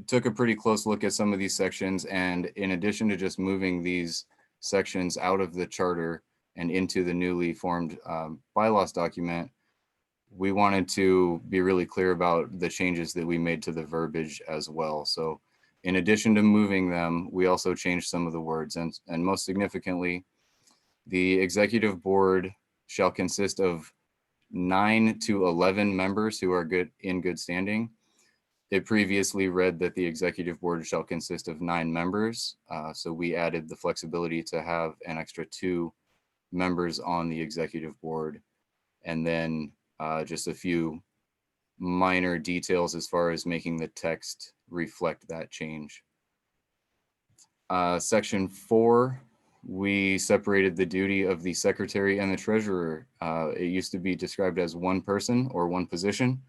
took a pretty close look at some of these sections, and in addition to just moving these sections out of the charter and into the newly formed bylaws document, we wanted to be really clear about the changes that we made to the verbiage as well. So in addition to moving them, we also changed some of the words, and most significantly, the executive board shall consist of 9 to 11 members who are in good standing. It previously read that the executive board shall consist of 9 members. So we added the flexibility to have an extra 2 members on the executive board, and then just a few minor details as far as making the text reflect that change. Section 4, we separated the duty of the secretary and the treasurer. It used to be described as one person or one position,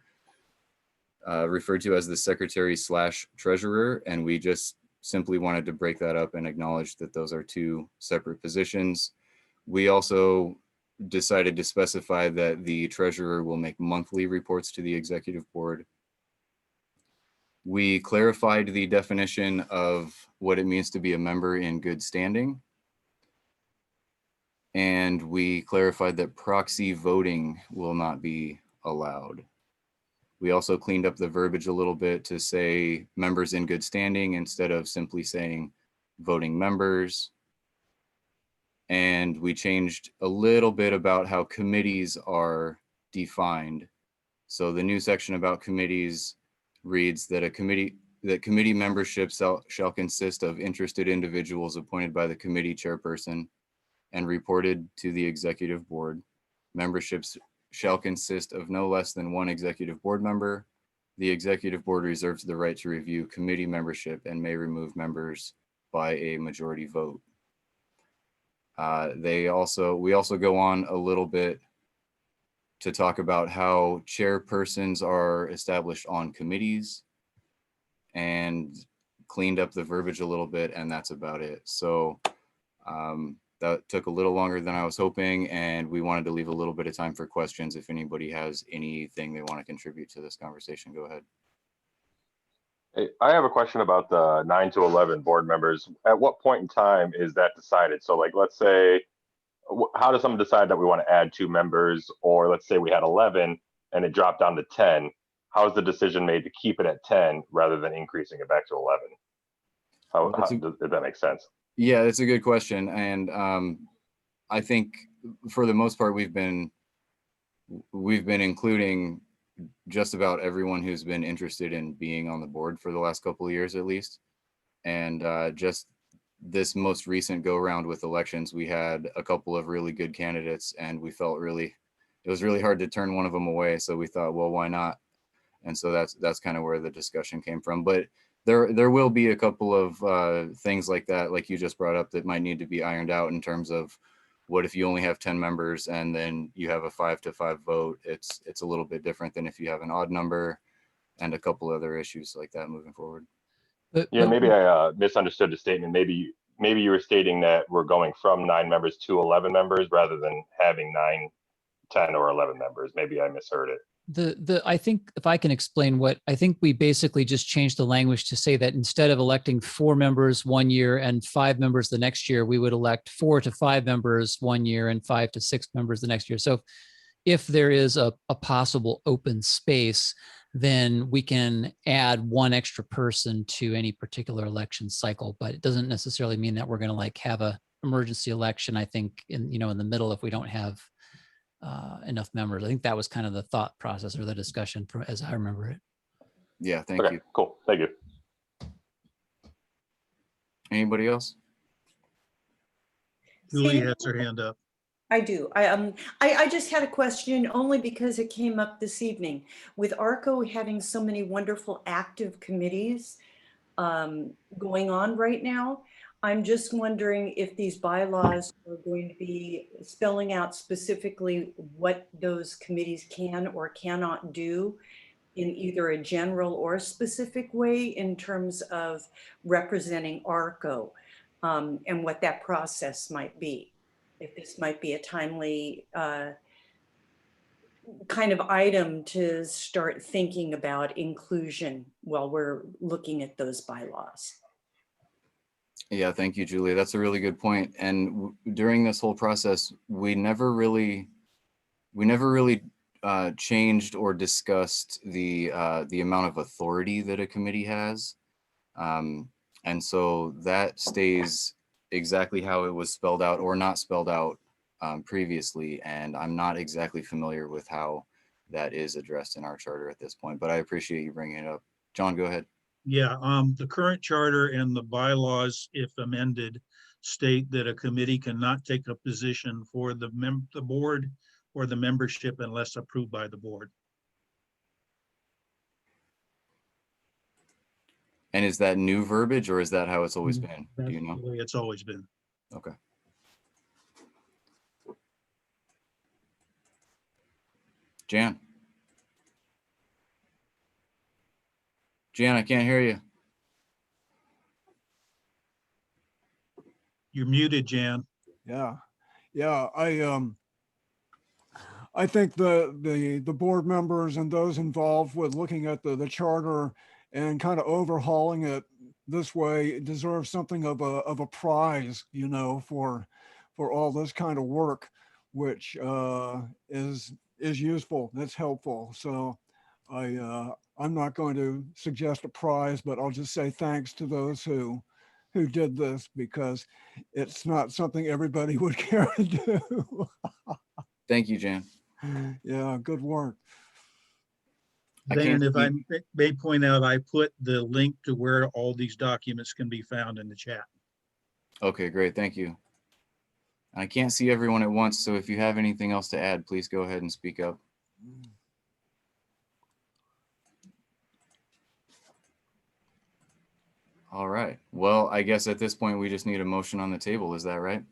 referred to as the secretary / treasurer, and we just simply wanted to break that up and acknowledge that those are 2 separate positions. We also decided to specify that the treasurer will make monthly reports to the executive board. We clarified the definition of what it means to be a member in good standing. And we clarified that proxy voting will not be allowed. We also cleaned up the verbiage a little bit to say members in good standing instead of simply saying voting members. And we changed a little bit about how committees are defined. So the new section about committees reads that committee membership shall consist of interested individuals appointed by the committee chairperson and reported to the executive board. Memberships shall consist of no less than 1 executive board member. The executive board reserves the right to review committee membership and may remove members by a majority vote. We also go on a little bit to talk about how chairpersons are established on committees, and cleaned up the verbiage a little bit, and that's about it. So that took a little longer than I was hoping, and we wanted to leave a little bit of time for questions. If anybody has anything they want to contribute to this conversation, go ahead. Hey, I have a question about the 9 to 11 board members. At what point in time is that decided? So like, let's say, how does someone decide that we want to add 2 members? Or let's say we had 11 and it dropped down to 10. How is the decision made to keep it at 10 rather than increasing it back to 11? Does that make sense? Yeah, that's a good question. And I think for the most part, we've been including just about everyone who's been interested in being on the board for the last couple of years, at least. And just this most recent go round with elections, we had a couple of really good candidates, and we felt it was really hard to turn one of them away. So we thought, well, why not? And so that's kind of where the discussion came from. But there will be a couple of things like that, like you just brought up, that might need to be ironed out in terms of what if you only have 10 members and then you have a 5-5 vote. It's a little bit different than if you have an odd number. and a couple other issues like that moving forward. Yeah, maybe I misunderstood the statement. Maybe you were stating that we're going from 9 members to 11 members rather than having 9, 10, or 11 members. Maybe I misheard it. I think if I can explain what I think, we basically just changed the language to say that instead of electing 4 members one year and 5 members the next year, we would elect 4 to 5 members one year and 5 to 6 members the next year. So if there is a possible open space, then we can add 1 extra person to any particular election cycle, but it doesn't necessarily mean that we're going to like have a emergency election, I think, in the middle if we don't have enough members. I think that was kind of the thought process or the discussion as I remember it. Yeah, thank you. Cool. Thank you. Anybody else? Julie has her hand up. I do. I just had a question only because it came up this evening. With RRCO having so many wonderful active committees going on right now, I'm just wondering if these bylaws are going to be spelling out specifically what those committees can or cannot do in either a general or specific way in terms of representing RRCO, and what that process might be. If this might be a timely kind of item to start thinking about inclusion while we're looking at those bylaws. Yeah, thank you, Julie. That's a really good point. And during this whole process, we never really changed or discussed the amount of authority that a committee has. And so that stays exactly how it was spelled out or not spelled out previously. And I'm not exactly familiar with how that is addressed in our charter at this point, but I appreciate you bringing it up. John, go ahead. Yeah, the current charter and the bylaws, if amended, state that a committee cannot take a position for the board or the membership unless approved by the board. And is that new verbiage or is that how it's always been? Do you know? The way it's always been. Okay. Jan, I can't hear you. You're muted, Jan. Yeah. I think the board members and those involved with looking at the charter and kind of overhauling it this way deserve something of a prize, for all this kind of work, which is useful. It's helpful. So I'm not going to suggest a prize, but I'll just say thanks to those who did this, because it's not something everybody would care to do. Thank you, Jan. Yeah, good work. Dan, if I may point out, I put the link to where all these documents can be found in the chat. Okay, great. Thank you. I can't see everyone at once, so if you have anything else to add, please go ahead and speak up. All right. Well, I guess at this point, we just need a motion on the table. Is that right?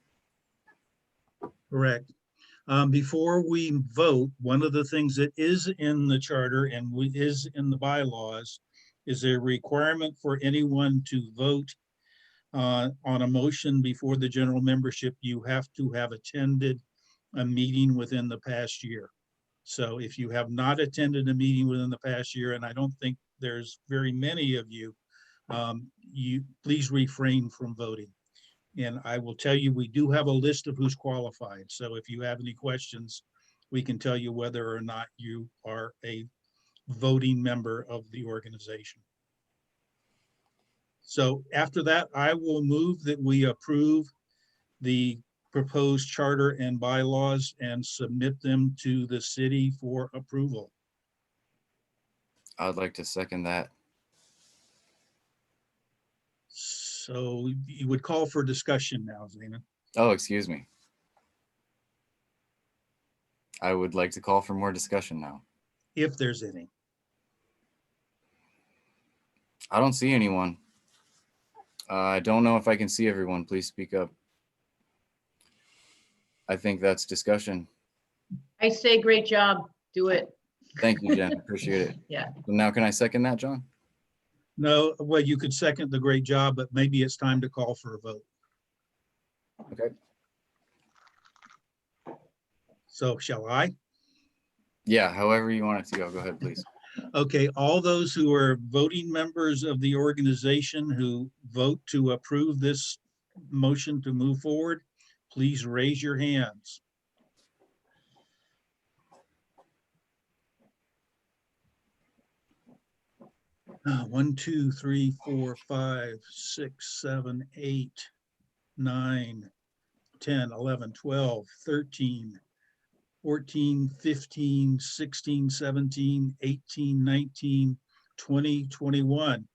Correct. Before we vote, one of the things that is in the charter and is in the bylaws is a requirement for anyone to vote on a motion before the general membership. You have to have attended a meeting within the past year. So if you have not attended a meeting within the past year, and I don't think there's very many of you, you please refrain from voting. And I will tell you, we do have a list of who's qualified. So if you have any questions, we can tell you whether or not you are a voting member of the organization. So after that, I will move that we approve the proposed charter and bylaws and submit them to the city for approval. I'd like to second that. So you would call for discussion now, Zena. Oh, excuse me. I would like to call for more discussion now. If there's any. I don't see anyone. I don't know if I can see everyone. Please speak up. I think that's discussion. I say, great job. Do it. Thank you, Jen. Appreciate it. Yeah. So now can I second that, John? No, well, you could second the great job, but maybe it's time to call for a vote. Okay. So shall I? Yeah, however you want it to go. Go ahead, please. Okay, all those who are voting members of the organization who vote to approve this motion to move forward, please raise your hands. One, 2, 3, 4, 5, 6, 7, 8, 9, 10, 11, 12, 13, 14, 15, 16, 17, 18, 19, 20, 21.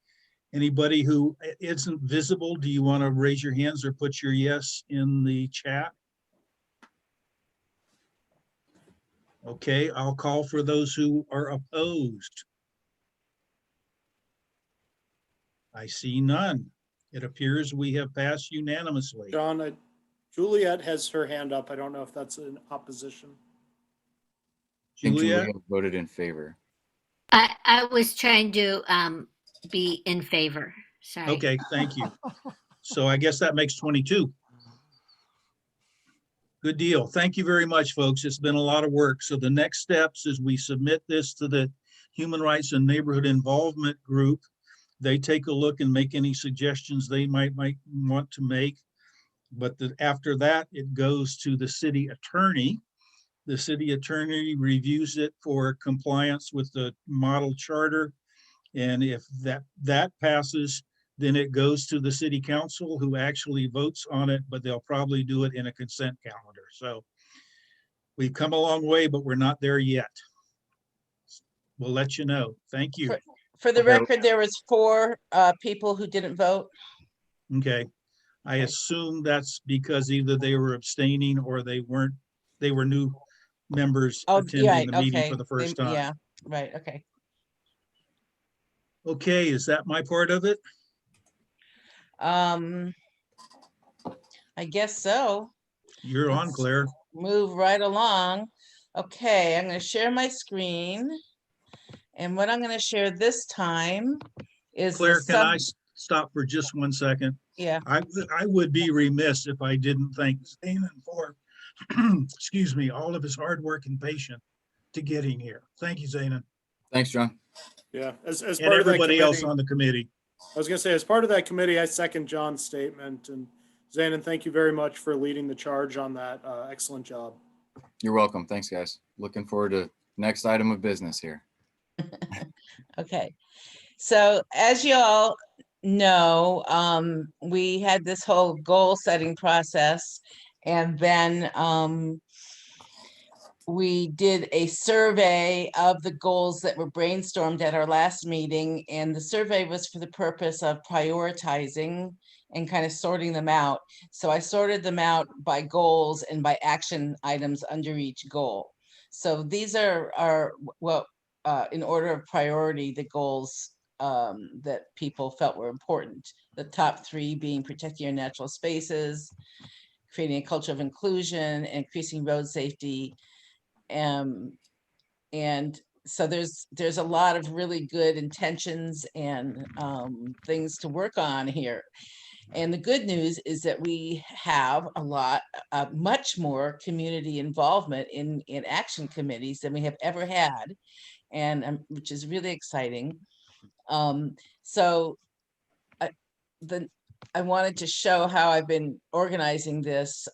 Anybody who isn't visible, do you want to raise your hands or put your yes in the chat? Okay, I'll call for those who are opposed. I see none. It appears we have passed unanimously. John, Juliet has her hand up. I don't know if that's an opposition. I think Juliet? Julia voted in favor. I was trying to be in favor. Sorry. Okay, thank you. So I guess that makes 22. Good deal. Thank you very much, folks. It's been a lot of work. So the next steps is we submit this to the Human Rights and Neighborhood Involvement Group. They take a look and make any suggestions they might want to make. But after that, it goes to the city attorney. The city attorney reviews it for compliance with the model charter. And if that passes, then it goes to the city council who actually votes on it, but they'll probably do it in a consent calendar. So we've come a long way, but we're not there yet. We'll let you know. Thank you. For the record, there was 4 people who didn't vote. Okay. I assume that's because either they were abstaining or they were new members attending the meeting for the first time. Yeah, right, okay. Okay, is that my part of it? I guess so. You're on, Claire. Move right along. Okay, I'm going to share my screen. And what I'm going to share this time is Claire, can I stop for just 1 second? Yeah. I would be remiss if I didn't thank Zanon for, excuse me, all of his hard work and patience to getting here. Thank you, Zanon. Thanks, John. Yeah, as And part of that everybody else committee- on the committee. I was going to say, as part of that committee, I second John's statement. And Zanon, thank you very much for leading the charge on that. Excellent job. You're welcome. Thanks, guys. Looking forward to next item of business here. Okay, so as you all know, we had this whole goal setting process, and then we did a survey of the goals that were brainstormed at our last meeting, and the survey was for the purpose of prioritizing and kind of sorting them out. So I sorted them out by goals and by action items under each goal. So these are what in order of priority, the goals that people felt were important. The top 3 being protecting your natural spaces, creating a culture of inclusion, increasing road safety. And so there's a lot of really good intentions and things to work on here. And the good news is that we have much more community involvement in action committees than we have ever had, and which is really exciting. So I wanted to show how I've been organizing this.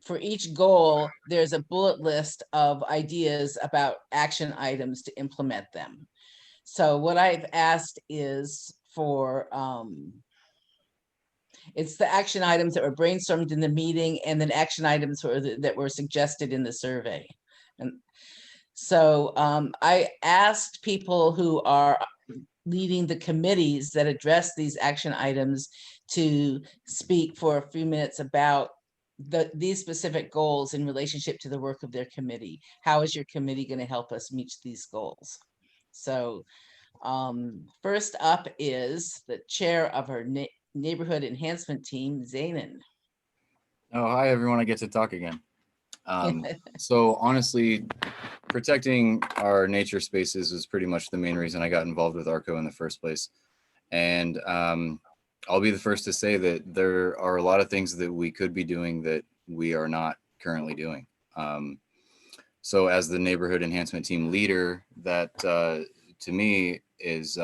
For each goal, there's a bullet list of ideas about action items to implement them. So what I've asked is for it's the action items that were brainstormed in the meeting, and then action items that were suggested in the survey. And so I asked people who are leading the committees that address these action items to speak for a few minutes about these specific goals in relationship to the work of their committee. How is your committee going to help us meet these goals? So first up is the chair of our neighborhood enhancement team, Zanon. Oh, hi, everyone. I get to talk again. So honestly, protecting our nature spaces is pretty much the main reason I got involved with RRCO in the first place. And I'll be the first to say that there are a lot of things that we could be doing that we are not currently doing. So as the neighborhood enhancement team leader, that to me is,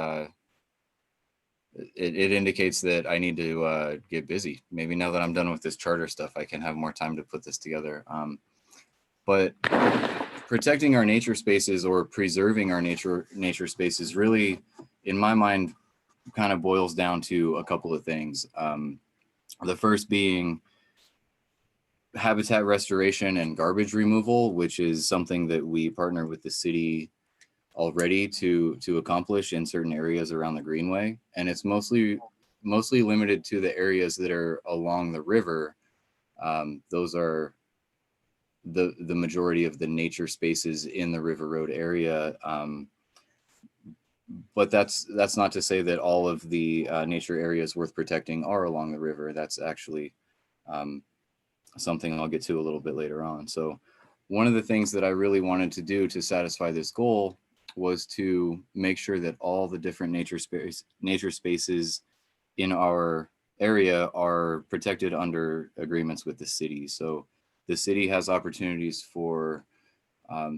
it indicates that I need to get busy. Maybe now that I'm done with this charter stuff, I can have more time to put this together. But protecting our nature spaces or preserving our nature spaces really, in my mind, kind of boils down to a couple of things. The first being habitat restoration and garbage removal, which is something that we partner with the city already to accomplish in certain areas around the Greenway. And it's mostly limited to the areas that are along the river. Those are the majority of the nature spaces in the River Road area. But that's not to say that all of the nature areas worth protecting are along the river. That's actually something I'll get to a little bit later on. So one of the things that I really wanted to do to satisfy this goal was to make sure that all the different nature spaces in our area are protected under agreements with the city. So the city has opportunities for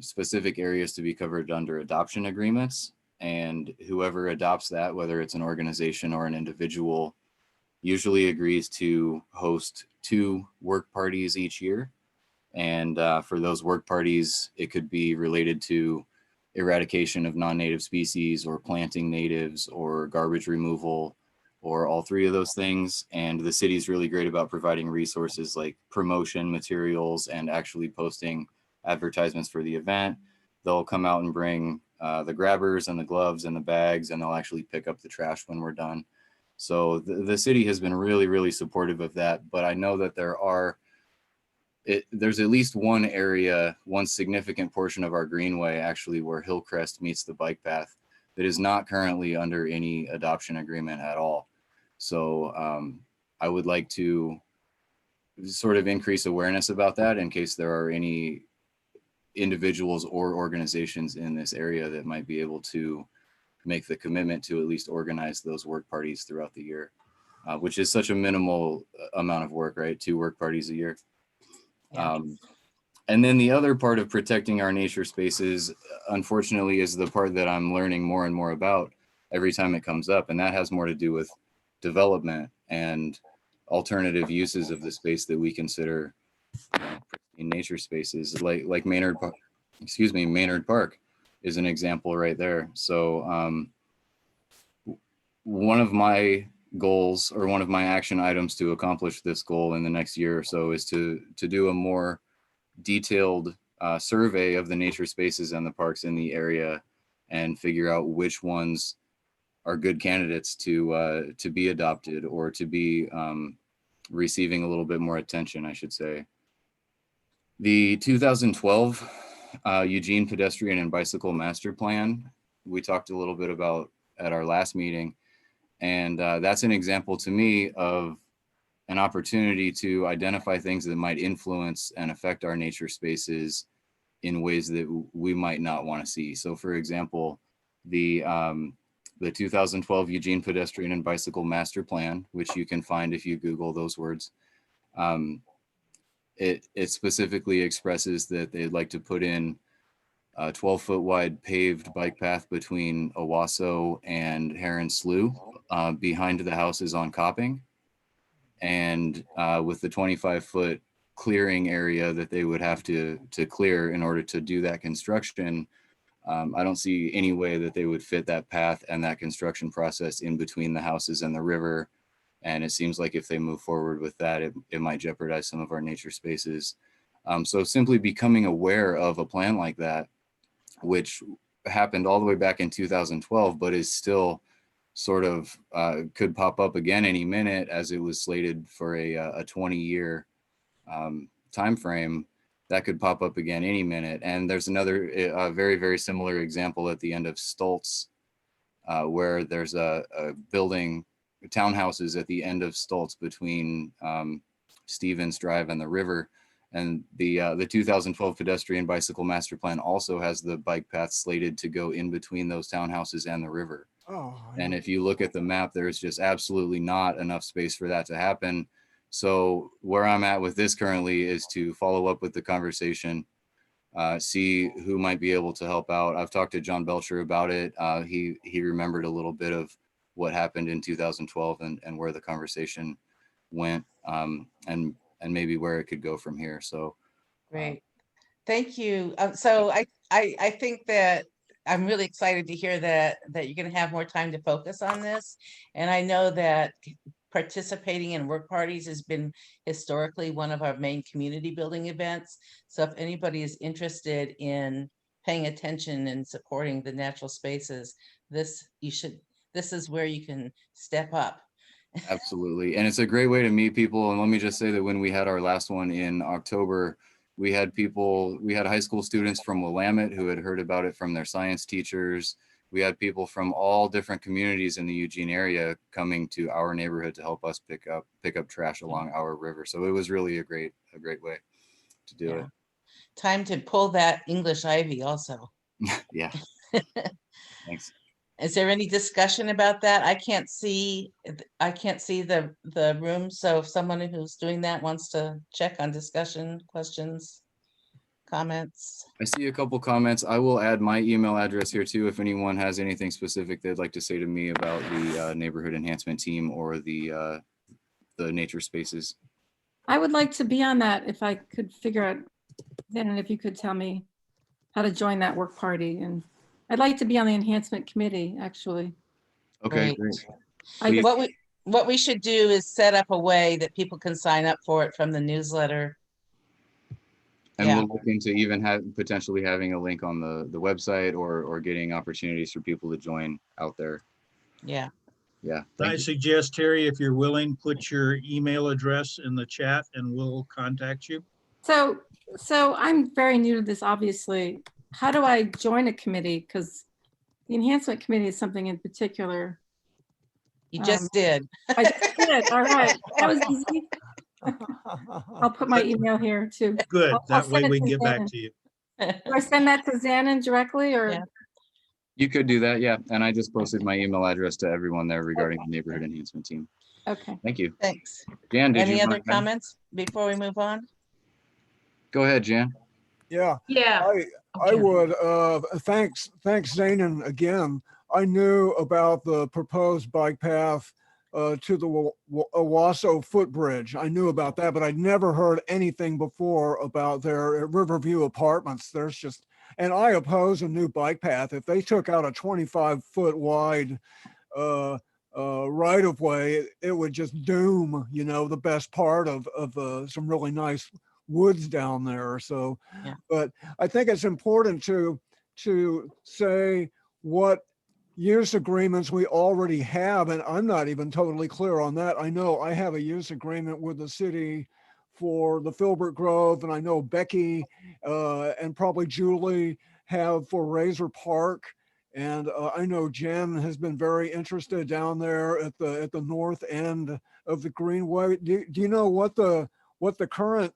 specific areas to be covered under adoption agreements, and whoever adopts that, whether it's an organization or an individual, usually agrees to host 2 work parties each year. And for those work parties, it could be related to eradication of non-native species or planting natives or garbage removal or all 3 of those things. And the city is really great about providing resources like promotion materials and actually posting advertisements for the event. They'll come out and bring the grabbers and the gloves and the bags, and they'll actually pick up the trash when we're done. So the city has been really, really supportive of that. But I know that there's at least one area, one significant portion of our greenway actually where Hillcrest meets the bike path that is not currently under any adoption agreement at all. So I would like to sort of increase awareness about that in case there are any individuals or organizations in this area that might be able to make the commitment to at least organize those work parties throughout the year, which is such a minimal amount of work, right? 2 work parties a year. Yeah. And then the other part of protecting our nature spaces, unfortunately, is the part that I'm learning more and more about every time it comes up. And that has more to do with development and alternative uses of the space that we consider in nature spaces, like Maynard Park is an example right there. So one of my goals, or one of my action items to accomplish this goal in the next year or so, is to do a more detailed survey of the nature spaces and the parks in the area and figure out which ones are good candidates to be adopted or to be receiving a little bit more attention, I should say. The 2012 Eugene Pedestrian and Bicycle Master Plan, we talked a little bit about at our last meeting. And that's an example to me of an opportunity to identify things that might influence and affect our nature spaces in ways that we might not want to see. So for example, the 2012 Eugene Pedestrian and Bicycle Master Plan, which you can find if you Google those words, it specifically expresses that they'd like to put in a 12-foot wide paved bike path between Owasso and Heron Slough behind the houses on Copping, and with the 25-foot clearing area that they would have to clear in order to do that construction. I don't see any way that they would fit that path and that construction process in between the houses and the river. And it seems like if they move forward with that, it might jeopardize some of our nature spaces. So simply becoming aware of a plan like that, which happened all the way back in 2012, but is still sort of could pop up again any minute, as it was slated for a 20-year time frame. That could pop up again any minute. And there's another very, very similar example at the end of Stoltz, where there's a building, townhouses at the end of Stoltz between Stevens Drive and the river. And the 2012 pedestrian bicycle master plan also has the bike path slated to go in between those townhouses and the river. Oh, And if you look at the map, there's just absolutely not enough space for that to happen. So where I'm at with this currently is to follow up with the conversation, see who might be able to help out. I've talked to John Belcher about it. He remembered a little bit of what happened in 2012 and where the conversation went, and maybe where it could go from here. So Great. Thank you. So I think that I'm really excited to hear that you're going to have more time to focus on this. And I know that participating in work parties has been historically one of our main community building events. So if anybody is interested in paying attention and supporting the natural spaces, this is where you can step up. absolutely. And it's a great way to meet people. And let me just say that when we had our last one in October, we had high school students from Willamette who had heard about it from their science teachers. We had people from all different communities in the Eugene area coming to our neighborhood to help us pick up trash along our river. So it was really a great way to do it. Time to pull that English ivy also. Yeah. Thanks. Is there any discussion about that? I can't see the room. So if someone who's doing that wants to check on discussion, questions, comments. I see a couple comments. I will add my email address here too, if anyone has anything specific they'd like to say to me about the neighborhood enhancement team or the nature spaces. I would like to be on that if I could figure out, then if you could tell me how to join that work party. And I'd like to be on the enhancement committee, actually. Okay, great. What we should do is set up a way that people can sign up for it from the newsletter. And we'll look into even potentially having a link on the website or getting opportunities for people to join out there. Yeah. Yeah. I suggest, Terry, if you're willing, put your email address in the chat and we'll contact you. So I'm very new to this, obviously. How do I join a committee? Because the enhancement committee is something in particular. You just did. I just did. All right. That was easy. I'll put my email here too. Good. That way we can get back to you. Do I send that to Zanin directly or? Yeah. You could do that, yeah. And I just posted my email address to everyone there regarding the neighborhood enhancement team. Okay. Thank you. Thanks. Jan, did you Any want other to add? comments before we move on? Go ahead, Jan. Yeah. Yeah. I would, thanks Zanin again. I knew about the proposed bike path to the Owasso footbridge. I knew about that, but I'd never heard anything before about their Riverview Apartments. There's just, and I oppose a new bike path. If they took out a 25-foot wide right of way, it would just doom, the best part of some really nice woods down there. So, but I think it's important to say what use agreements we already have, and I'm not even totally clear on that. I know I have a use agreement with the city for the Filbert Grove, and I know Becky and probably Julie have for Razor Park, and I know Jen has been very interested down there at the north end of the Greenway. Do you know what the current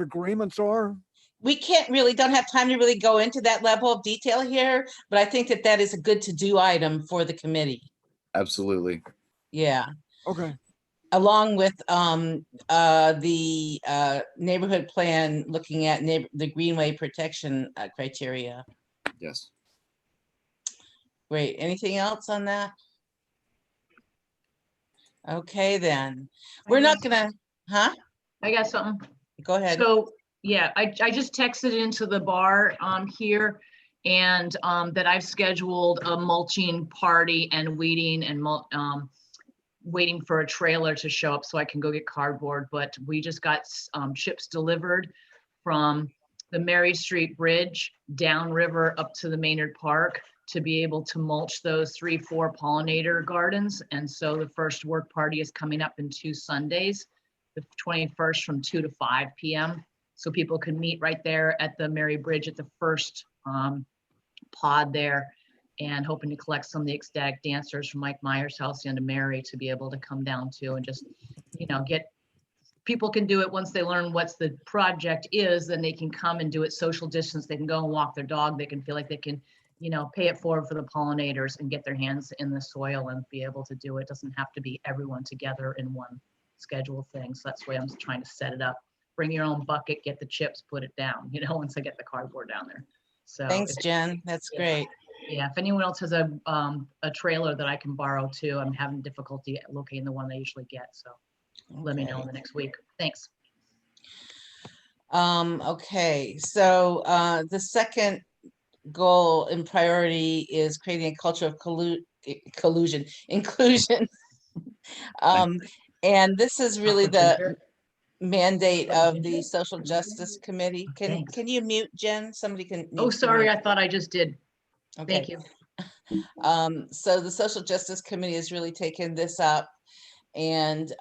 agreements are? We don't have time to really go into that level of detail here, but I think that is a good to-do item for the committee. Absolutely. Yeah. Okay. Along with the neighborhood plan, looking at the greenway protection criteria. Yes. Great. Anything else on that? Okay, then. We're not gonna, I got something. Go ahead. So, yeah, I just texted into the bar here and that I've scheduled a mulching party and weeding and waiting for a trailer to show up so I can go get cardboard. But we just got chips delivered from the Mary Street Bridge downriver up to the Maynard Park to be able to mulch those 3-4 pollinator gardens. And so the first work party is coming up in 2 Sundays, the 21st from 2 to 5 p.m. So people can meet right there at the Mary Bridge at the first pod there, and hoping to collect some of the ecstatic dancers from Mike Myers' Halcyon to Mary to be able to come down to and just, get people can do it once they learn what's the project is, then they can come and do it social distance. They can go and walk their dog. They can feel like they can, you know, pay it forward for the pollinators and get their hands in the soil and be able to do it. Doesn't have to be everyone together in one scheduled thing. So that's the way I'm trying to set it up. Bring your own bucket, get the chips, put it down, you know, once I get the cardboard down there. So Thanks, Jen. That's great. Yeah, if anyone else has a trailer that I can borrow too, I'm having difficulty locating the one I usually get. So let me know Okay. in the next week. Thanks. Okay, so the second goal and priority is creating a culture of inclusion. And this is really the mandate of the Social Justice Committee. Can you mute, Jen? Somebody can. Oh, sorry, I thought I just did. Okay. Thank you. So the Social Justice Committee has really taken this up and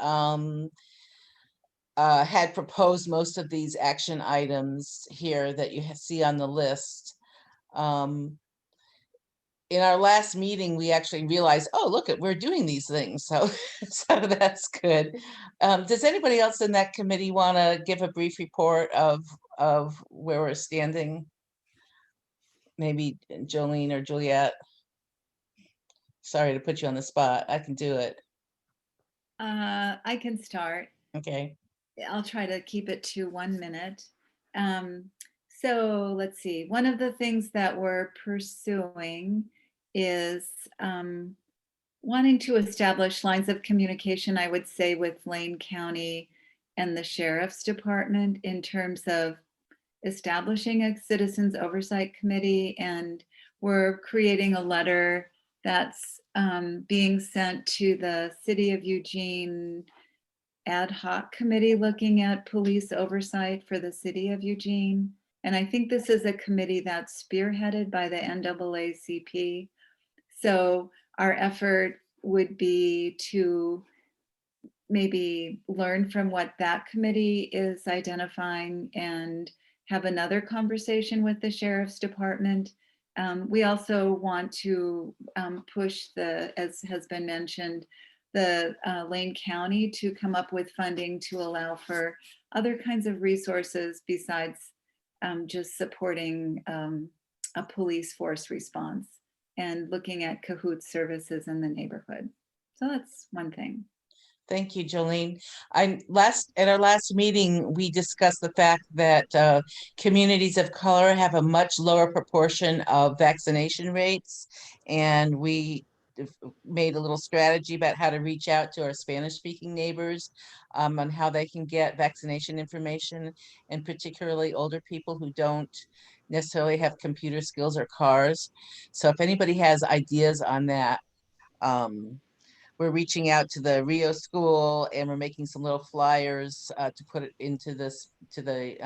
had proposed most of these action items here that you see on the list. In our last meeting, we actually realized, oh, look, we're doing these things. So, so that's good. Does anybody else in that committee want to give a brief report of where we're standing? Maybe Jolene or Juliet. Sorry to put you on the spot. I can do it. I can start. Okay. I'll try to keep it to 1 minute. So let's see. One of the things that we're pursuing is wanting to establish lines of communication, I would say, with Lane County and the Sheriff's Department in terms of establishing a Citizens Oversight Committee. And we're creating a letter that's being sent to the City of Eugene ad hoc committee looking at police oversight for the City of Eugene. And I think this is a committee that's spearheaded by the NAACP. So our effort would be to maybe learn from what that committee is identifying and have another conversation with the Sheriff's Department. We also want to push as has been mentioned, the Lane County to come up with funding to allow for other kinds of resources besides just supporting a police force response and looking at cahoots services in the neighborhood. So that's one thing. Thank you, Jolene. At our last meeting, we discussed the fact that communities of color have a much lower proportion of vaccination rates, and we made a little strategy about how to reach out to our Spanish-speaking neighbors on how they can get vaccination information, and particularly older people who don't necessarily have computer skills or cars. So if anybody has ideas on that, we're reaching out to the Rio School, and we're making some little flyers to put it into this to the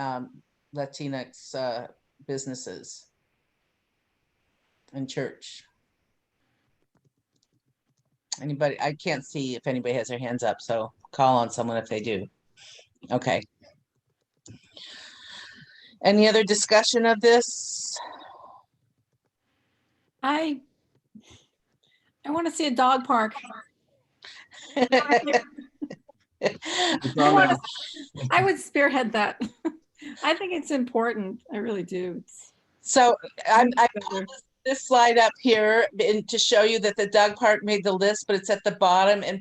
Latinx businesses and church. Anybody? I can't see if anybody has their hands up, so call on someone if they do. Okay. Any other discussion of this? I want to see a dog park. I would spearhead that. I think it's important. I really do. So I pulled this slide up here to show you that the dog park made the list, but it's at the bottom. And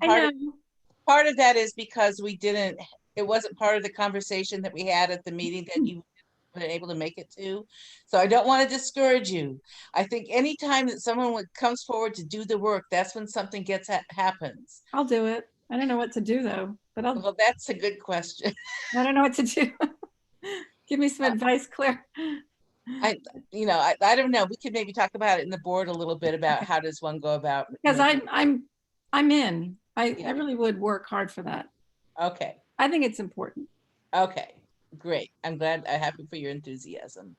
part of that is because it wasn't part of the conversation that we had at the meeting that you weren't able to make it to. So I don't want to discourage you. I think anytime that someone comes forward to do the work, that's when something happens. I'll do it. I don't know what to do though, but Well, that's a good question. I don't know what to do. Give me some advice, Claire. I don't know. We could maybe talk about it in the board a little bit about how does one go about. Because I'm in. I really would work hard for that. Okay. I think it's important. Okay, great. I'm happy for your enthusiasm.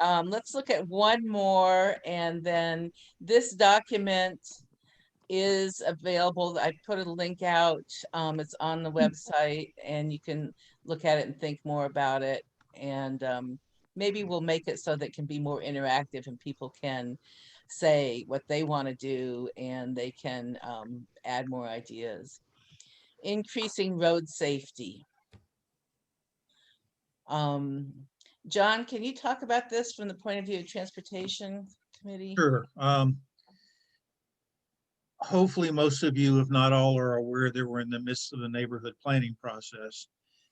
Let's look at one more, and then this document is available. I put a link out. It's on the website, and you can look at it and think more about it. And maybe we'll make it so that it can be more interactive and people can say what they want to do, and they can add more ideas. increasing road safety. John, can you talk about this from the point of view of Transportation Committee? Sure. Hopefully most of you, if not all, are aware that we're in the midst of the neighborhood planning process.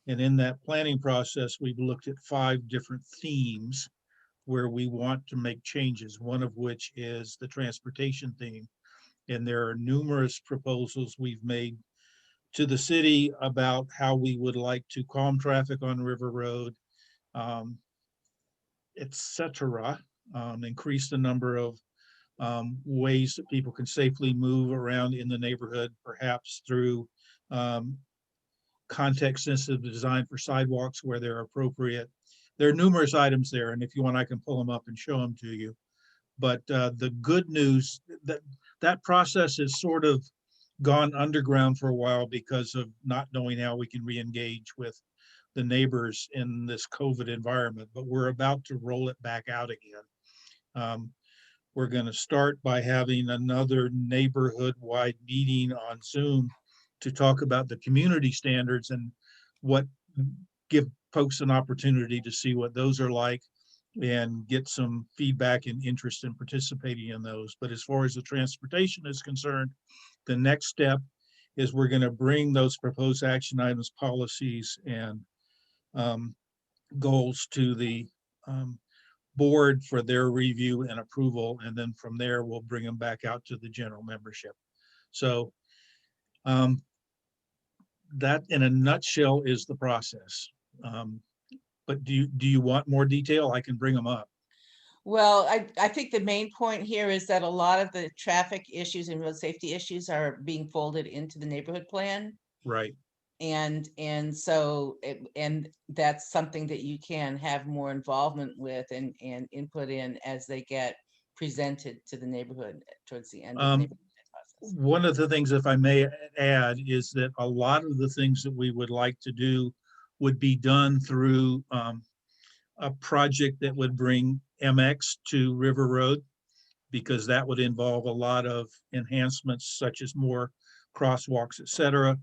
And in that planning process, we've looked at 5 different themes where we want to make changes, one of which is the transportation theme. And there are numerous proposals we've made to the city about how we would like to calm traffic on River Road, etc. Increase the number of ways that people can safely move around in the neighborhood, perhaps through context-sensitive design for sidewalks where they're appropriate. There are numerous items there, and if you want, I can pull them up and show them to you. But the good news, that process has sort of gone underground for a while because of not knowing how we can re-engage with the neighbors in this COVID environment, but we're about to roll it back out again. We're going to start by having another neighborhood-wide meeting on Zoom to talk about the community standards and give folks an opportunity to see what those are like and get some feedback and interest in participating in those. But as far as the transportation is concerned, the next step is we're going to bring those proposed action items, policies, and goals to the board for their review and approval, and then from there we'll bring them back out to the general membership. So that in a nutshell is the process. But do you want more detail? I can bring them up. Well, I think the main point here is that a lot of the traffic issues and road safety issues are being folded into the neighborhood plan. Right. And so and that's something that you can have more involvement with and input in as they get presented to the neighborhood towards the end of the neighborhood process. One of the things, if I may add, is that a lot of the things that we would like to do would be done through a project that would bring MX to River Road, because that would involve a lot of enhancements such as more crosswalks, et cetera.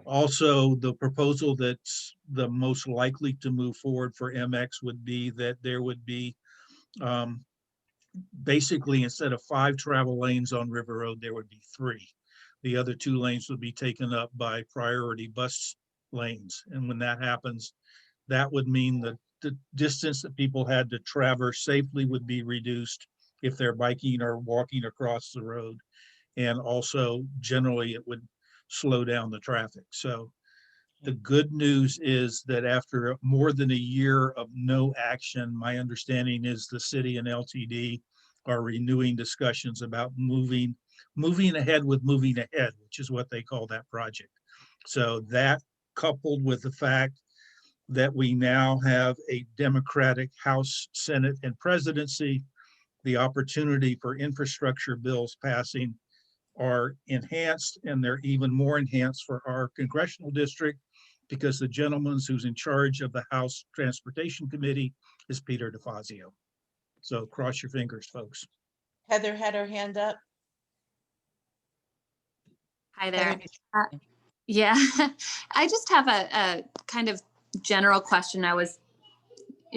Also, the proposal that's the most likely to move forward for MX would be that there would be basically, instead of 5 travel lanes on River Road, there would be 3. The other 2 lanes would be taken up by priority bus lanes. And when that happens, that would mean that the distance that people had to traverse safely would be reduced if they're biking or walking across the road. And also, generally, it would slow down the traffic. So the good news is that after more than a year of no action, my understanding is the city and LTD are renewing discussions about moving ahead with moving ahead, which is what they call that project. So that, coupled with the fact that we now have a Democratic House, Senate, and presidency, the opportunity for infrastructure bills passing are enhanced, and they're even more enhanced for our congressional district because the gentleman who's in charge of the House Transportation Committee is Peter DeFazio. So cross your fingers, folks. Heather had her hand up. Hi there. Yeah, I just have a kind of general question. It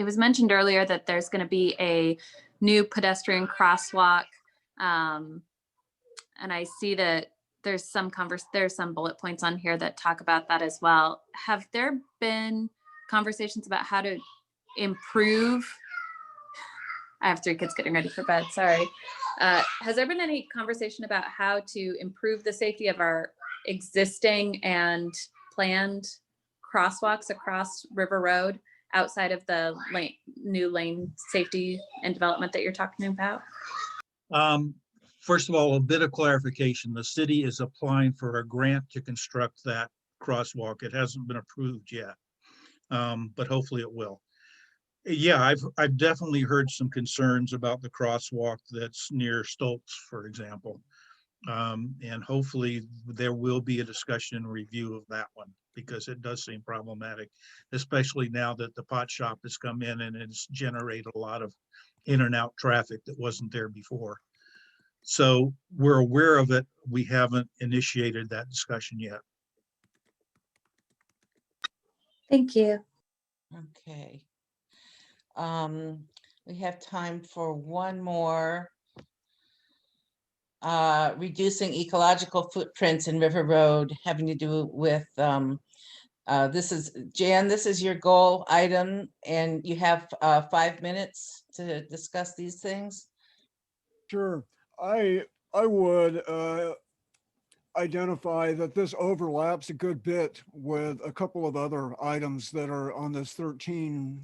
was mentioned earlier that there's going to be a new pedestrian crosswalk. And I see that there's some bullet points on here that talk about that as well. Have there been conversations about how to improve? I have 3 kids getting ready for bed, sorry. Has there been any conversation about how to improve the safety of our existing and planned crosswalks across River Road outside of the new lane safety and development that you're talking about? First of all, a bit of clarification. The city is applying for a grant to construct that crosswalk. It hasn't been approved yet, but hopefully it will. Yeah, I've definitely heard some concerns about the crosswalk that's near Stoltz, for example. And hopefully there will be a discussion and review of that one, because it does seem problematic, especially now that the pot shop has come in and it's generated a lot of in and out traffic that wasn't there before. So we're aware of it. We haven't initiated that discussion yet. Thank you. Okay. We have time for one more. Reducing ecological footprints in River Road, having to do with, this is, Jan, this is your goal item, and you have 5 minutes to discuss these things. Sure. I would identify that this overlaps a good bit with a couple of other items that are on this 13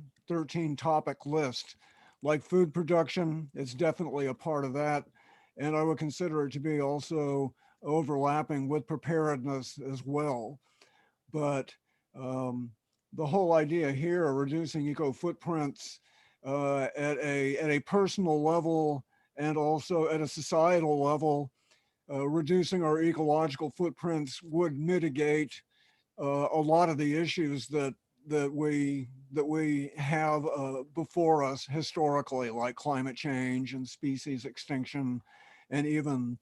topic list, like food production. It's definitely a part of that. And I would consider it to be also overlapping with preparedness as well. But the whole idea here of reducing eco footprints at a personal level and also at a societal level, reducing our ecological footprints would mitigate a lot of the issues that we have before us historically, like climate change and species extinction, and even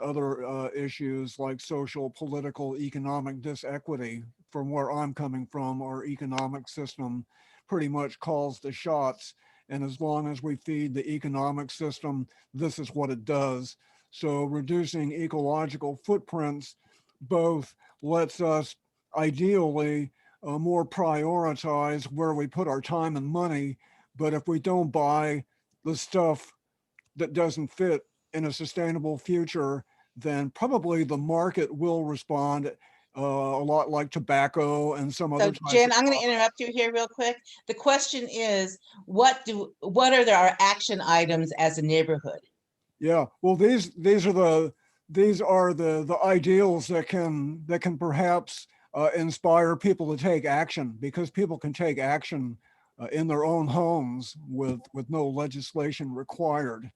other issues like social, political, economic disequity. From where I'm coming from, our economic system pretty much calls the shots. And as long as we feed the economic system, this is what it does. So reducing ecological footprints both lets us ideally more prioritize where we put our time and money. But if we don't buy the stuff that doesn't fit in a sustainable future, then probably the market will respond a lot like tobacco and some other So types Jen, of I'm going to interrupt you here real quick. The question is, what are our action items as a neighborhood? Yeah, well, these are the ideals that can perhaps inspire people to take action, because people can take action in their own homes with no legislation required.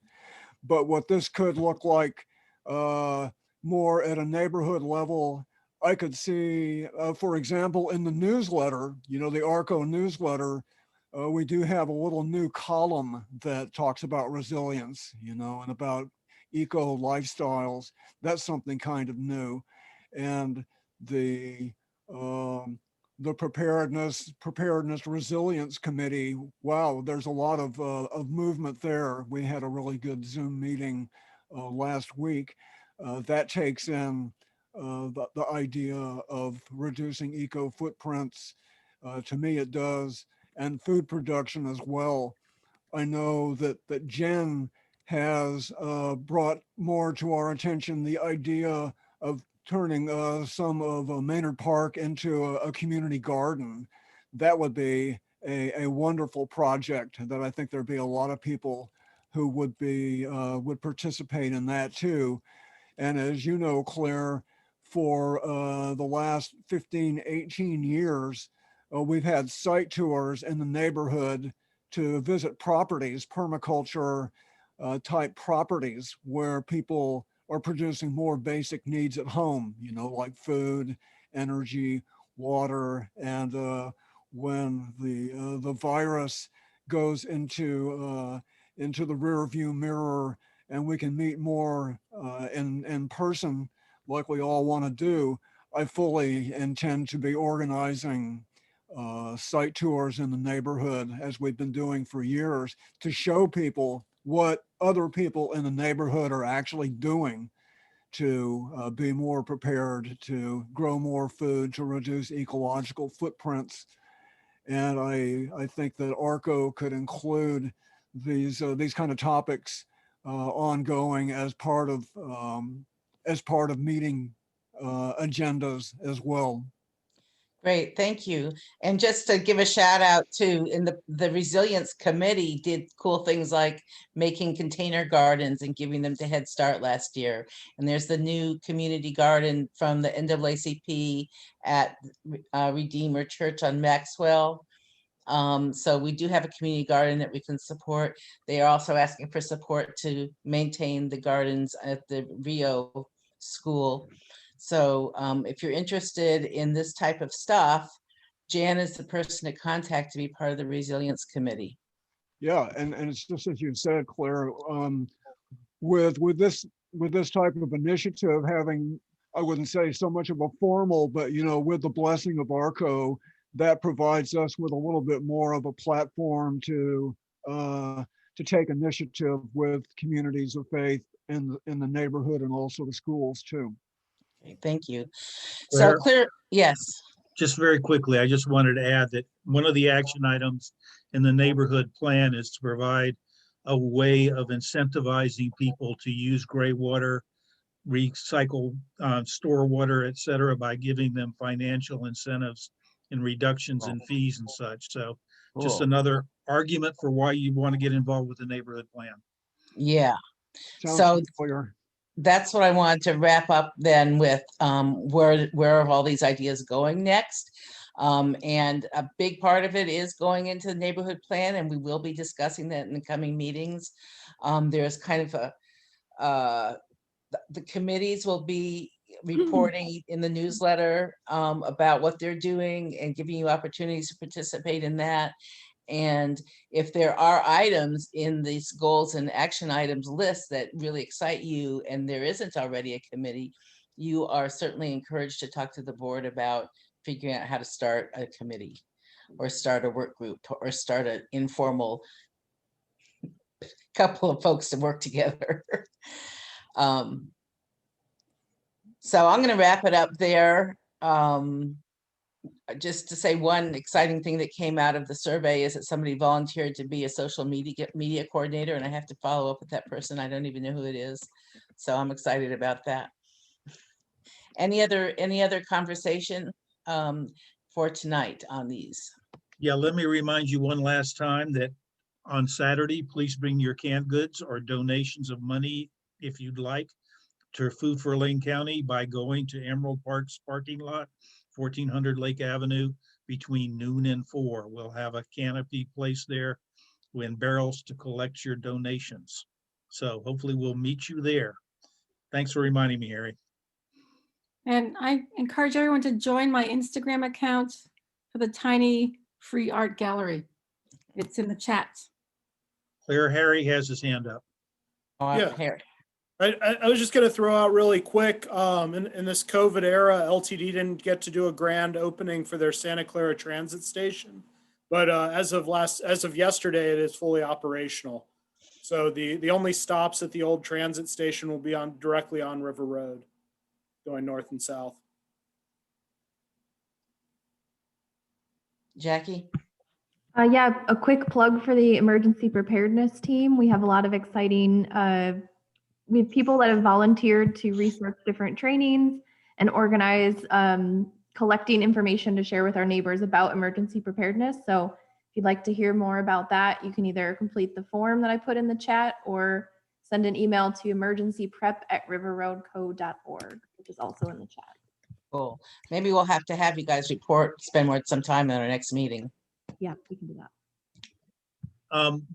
But what this could look like more at a neighborhood level, I could see, for example, in the newsletter, the RRCO newsletter, we do have a little new column that talks about resilience, and about eco lifestyles. That's something kind of new. And the preparedness resilience committee, wow, there's a lot of movement there. We had a really good Zoom meeting last week that takes in the idea of reducing eco footprints. To me, it does, and food production as well. I know that Jen has brought more to our attention the idea of turning some of Maynard Park into a community garden. That would be a wonderful project that I think there'd be a lot of people who would participate in that too. And as you know, Claire, for the last 15, 18 years, we've had site tours in the neighborhood to visit properties, permaculture type properties, where people are producing more basic needs at home, like food, energy, water. And when the virus goes into the rear view mirror, and we can meet more in person like we all want to do, I fully intend to be organizing site tours in the neighborhood, as we've been doing for years, to show people what other people in the neighborhood are actually doing to be more prepared, to grow more food, to reduce ecological footprints. And I think that RRCO could include these kind of topics ongoing as part of meeting agendas as well. Great, thank you. And just to give a shout out to, in the resilience committee did cool things like making container gardens and giving them to Head Start last year. And there's the new community garden from the NAACP at Redeemer Church on Maxwell. So we do have a community garden that we can support. They are also asking for support to maintain the gardens at the Rio school. So if you're interested in this type of stuff, Jan is the person to contact to be part of the resilience committee. Yeah, and it's just as you said, Claire, with this type of initiative having, I wouldn't say so much of a formal, but with the blessing of RRCO, that provides us with a little bit more of a platform to take initiative with communities of faith in the neighborhood and also the schools too. Okay, thank you. So Claire? clear, yes. Just very quickly, I just wanted to add that one of the action items in the neighborhood plan is to provide a way of incentivizing people to use gray water, recycle, store water, et cetera, by giving them financial incentives and reductions in fees and such. So just Cool. another argument for why you want to get involved with the neighborhood plan. Yeah. Sounds So familiar. that's what I wanted to wrap up then with where are all these ideas going next. And a big part of it is going into the neighborhood plan, and we will be discussing that in the coming meetings. There's kind of the committees will be reporting in the newsletter about what they're doing and giving you opportunities to participate in that. And if there are items in these goals and action items list that really excite you and there isn't already a committee, you are certainly encouraged to talk to the board about figuring out how to start a committee or start a work group or start an informal couple of folks to work together. So I'm going to wrap it up there. Just to say one exciting thing that came out of the survey is that somebody volunteered to be a social media coordinator, and I have to follow up with that person. I don't even know who it is. So I'm excited about that. Any other conversation for tonight on these? Yeah, let me remind you one last time that on Saturday, please bring your canned goods or donations of money, if you'd like, to Food for Lane County by going to Emerald Park's parking lot, 1400 Lake Avenue, between noon and 4. We'll have a canopy placed there in barrels to collect your donations. So hopefully we'll meet you there. Thanks for reminding me, Harry. And I encourage everyone to join my Instagram account for the tiny free art gallery. It's in the chat. Claire, Harry has his hand up. Yeah. I was just going to throw out really quick, in this COVID era, LTD didn't get to do a grand opening for their Santa Clara Transit Station, but as of yesterday, it is fully operational. So the only stops at the old transit station will be directly on River Road, going north and south. Jackie? Yeah, a quick plug for the emergency preparedness team. We have a lot of exciting, we have people that have volunteered to research different trainings and organize collecting information to share with our neighbors about emergency preparedness. So if you'd like to hear more about that, you can either complete the form that I put in the chat or send an email to emergencyprep@riverroadco.org, which is also in the chat. Cool. Maybe we'll have to have you guys spend some time in our next meeting. Yeah, we can do that.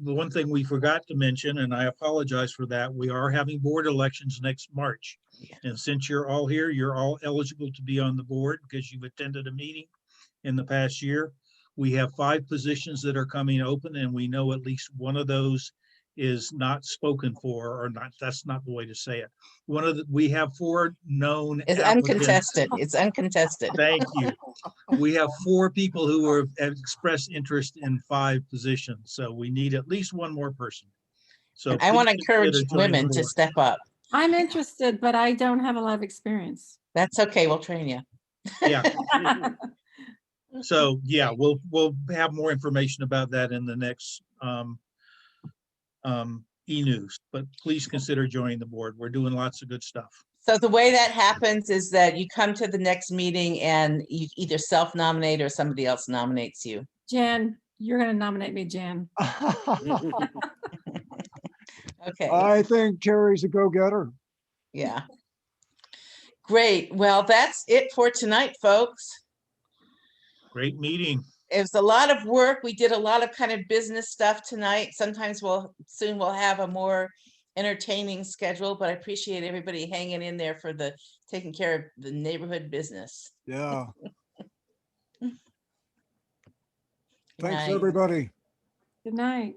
The one thing we forgot to mention, and I apologize for that, we are having board elections next March. And since you're all here, you're all eligible to be on the board because you've attended a meeting in the past year. We have 5 positions that are coming open, and we know at least one of those is not spoken for, or not, that's not the way to say it. We have 4 known It's applicants. uncontested. It's uncontested. Thank you. We have 4 people who have expressed interest in 5 positions, so we need at least one more person. So I want to please encourage consider joining women the to board. step up. I'm interested, but I don't have a lot of experience. That's okay. We'll train you. Yeah. So yeah, we'll have more information about that in the next e-news, but please consider joining the board. We're doing lots of good stuff. So the way that happens is that you come to the next meeting and you either self-nominate or somebody else nominates you. Jan, you're going to nominate me, Jan. Okay. I think Terry's a go-getter. Yeah. Great. Well, that's it for tonight, folks. Great meeting. It was a lot of work. We did a lot of kind of business stuff tonight. Sometimes we'll have a more entertaining schedule, but I appreciate everybody hanging in there for taking care of the neighborhood business. Yeah. Good Thanks, night. everybody. Good night.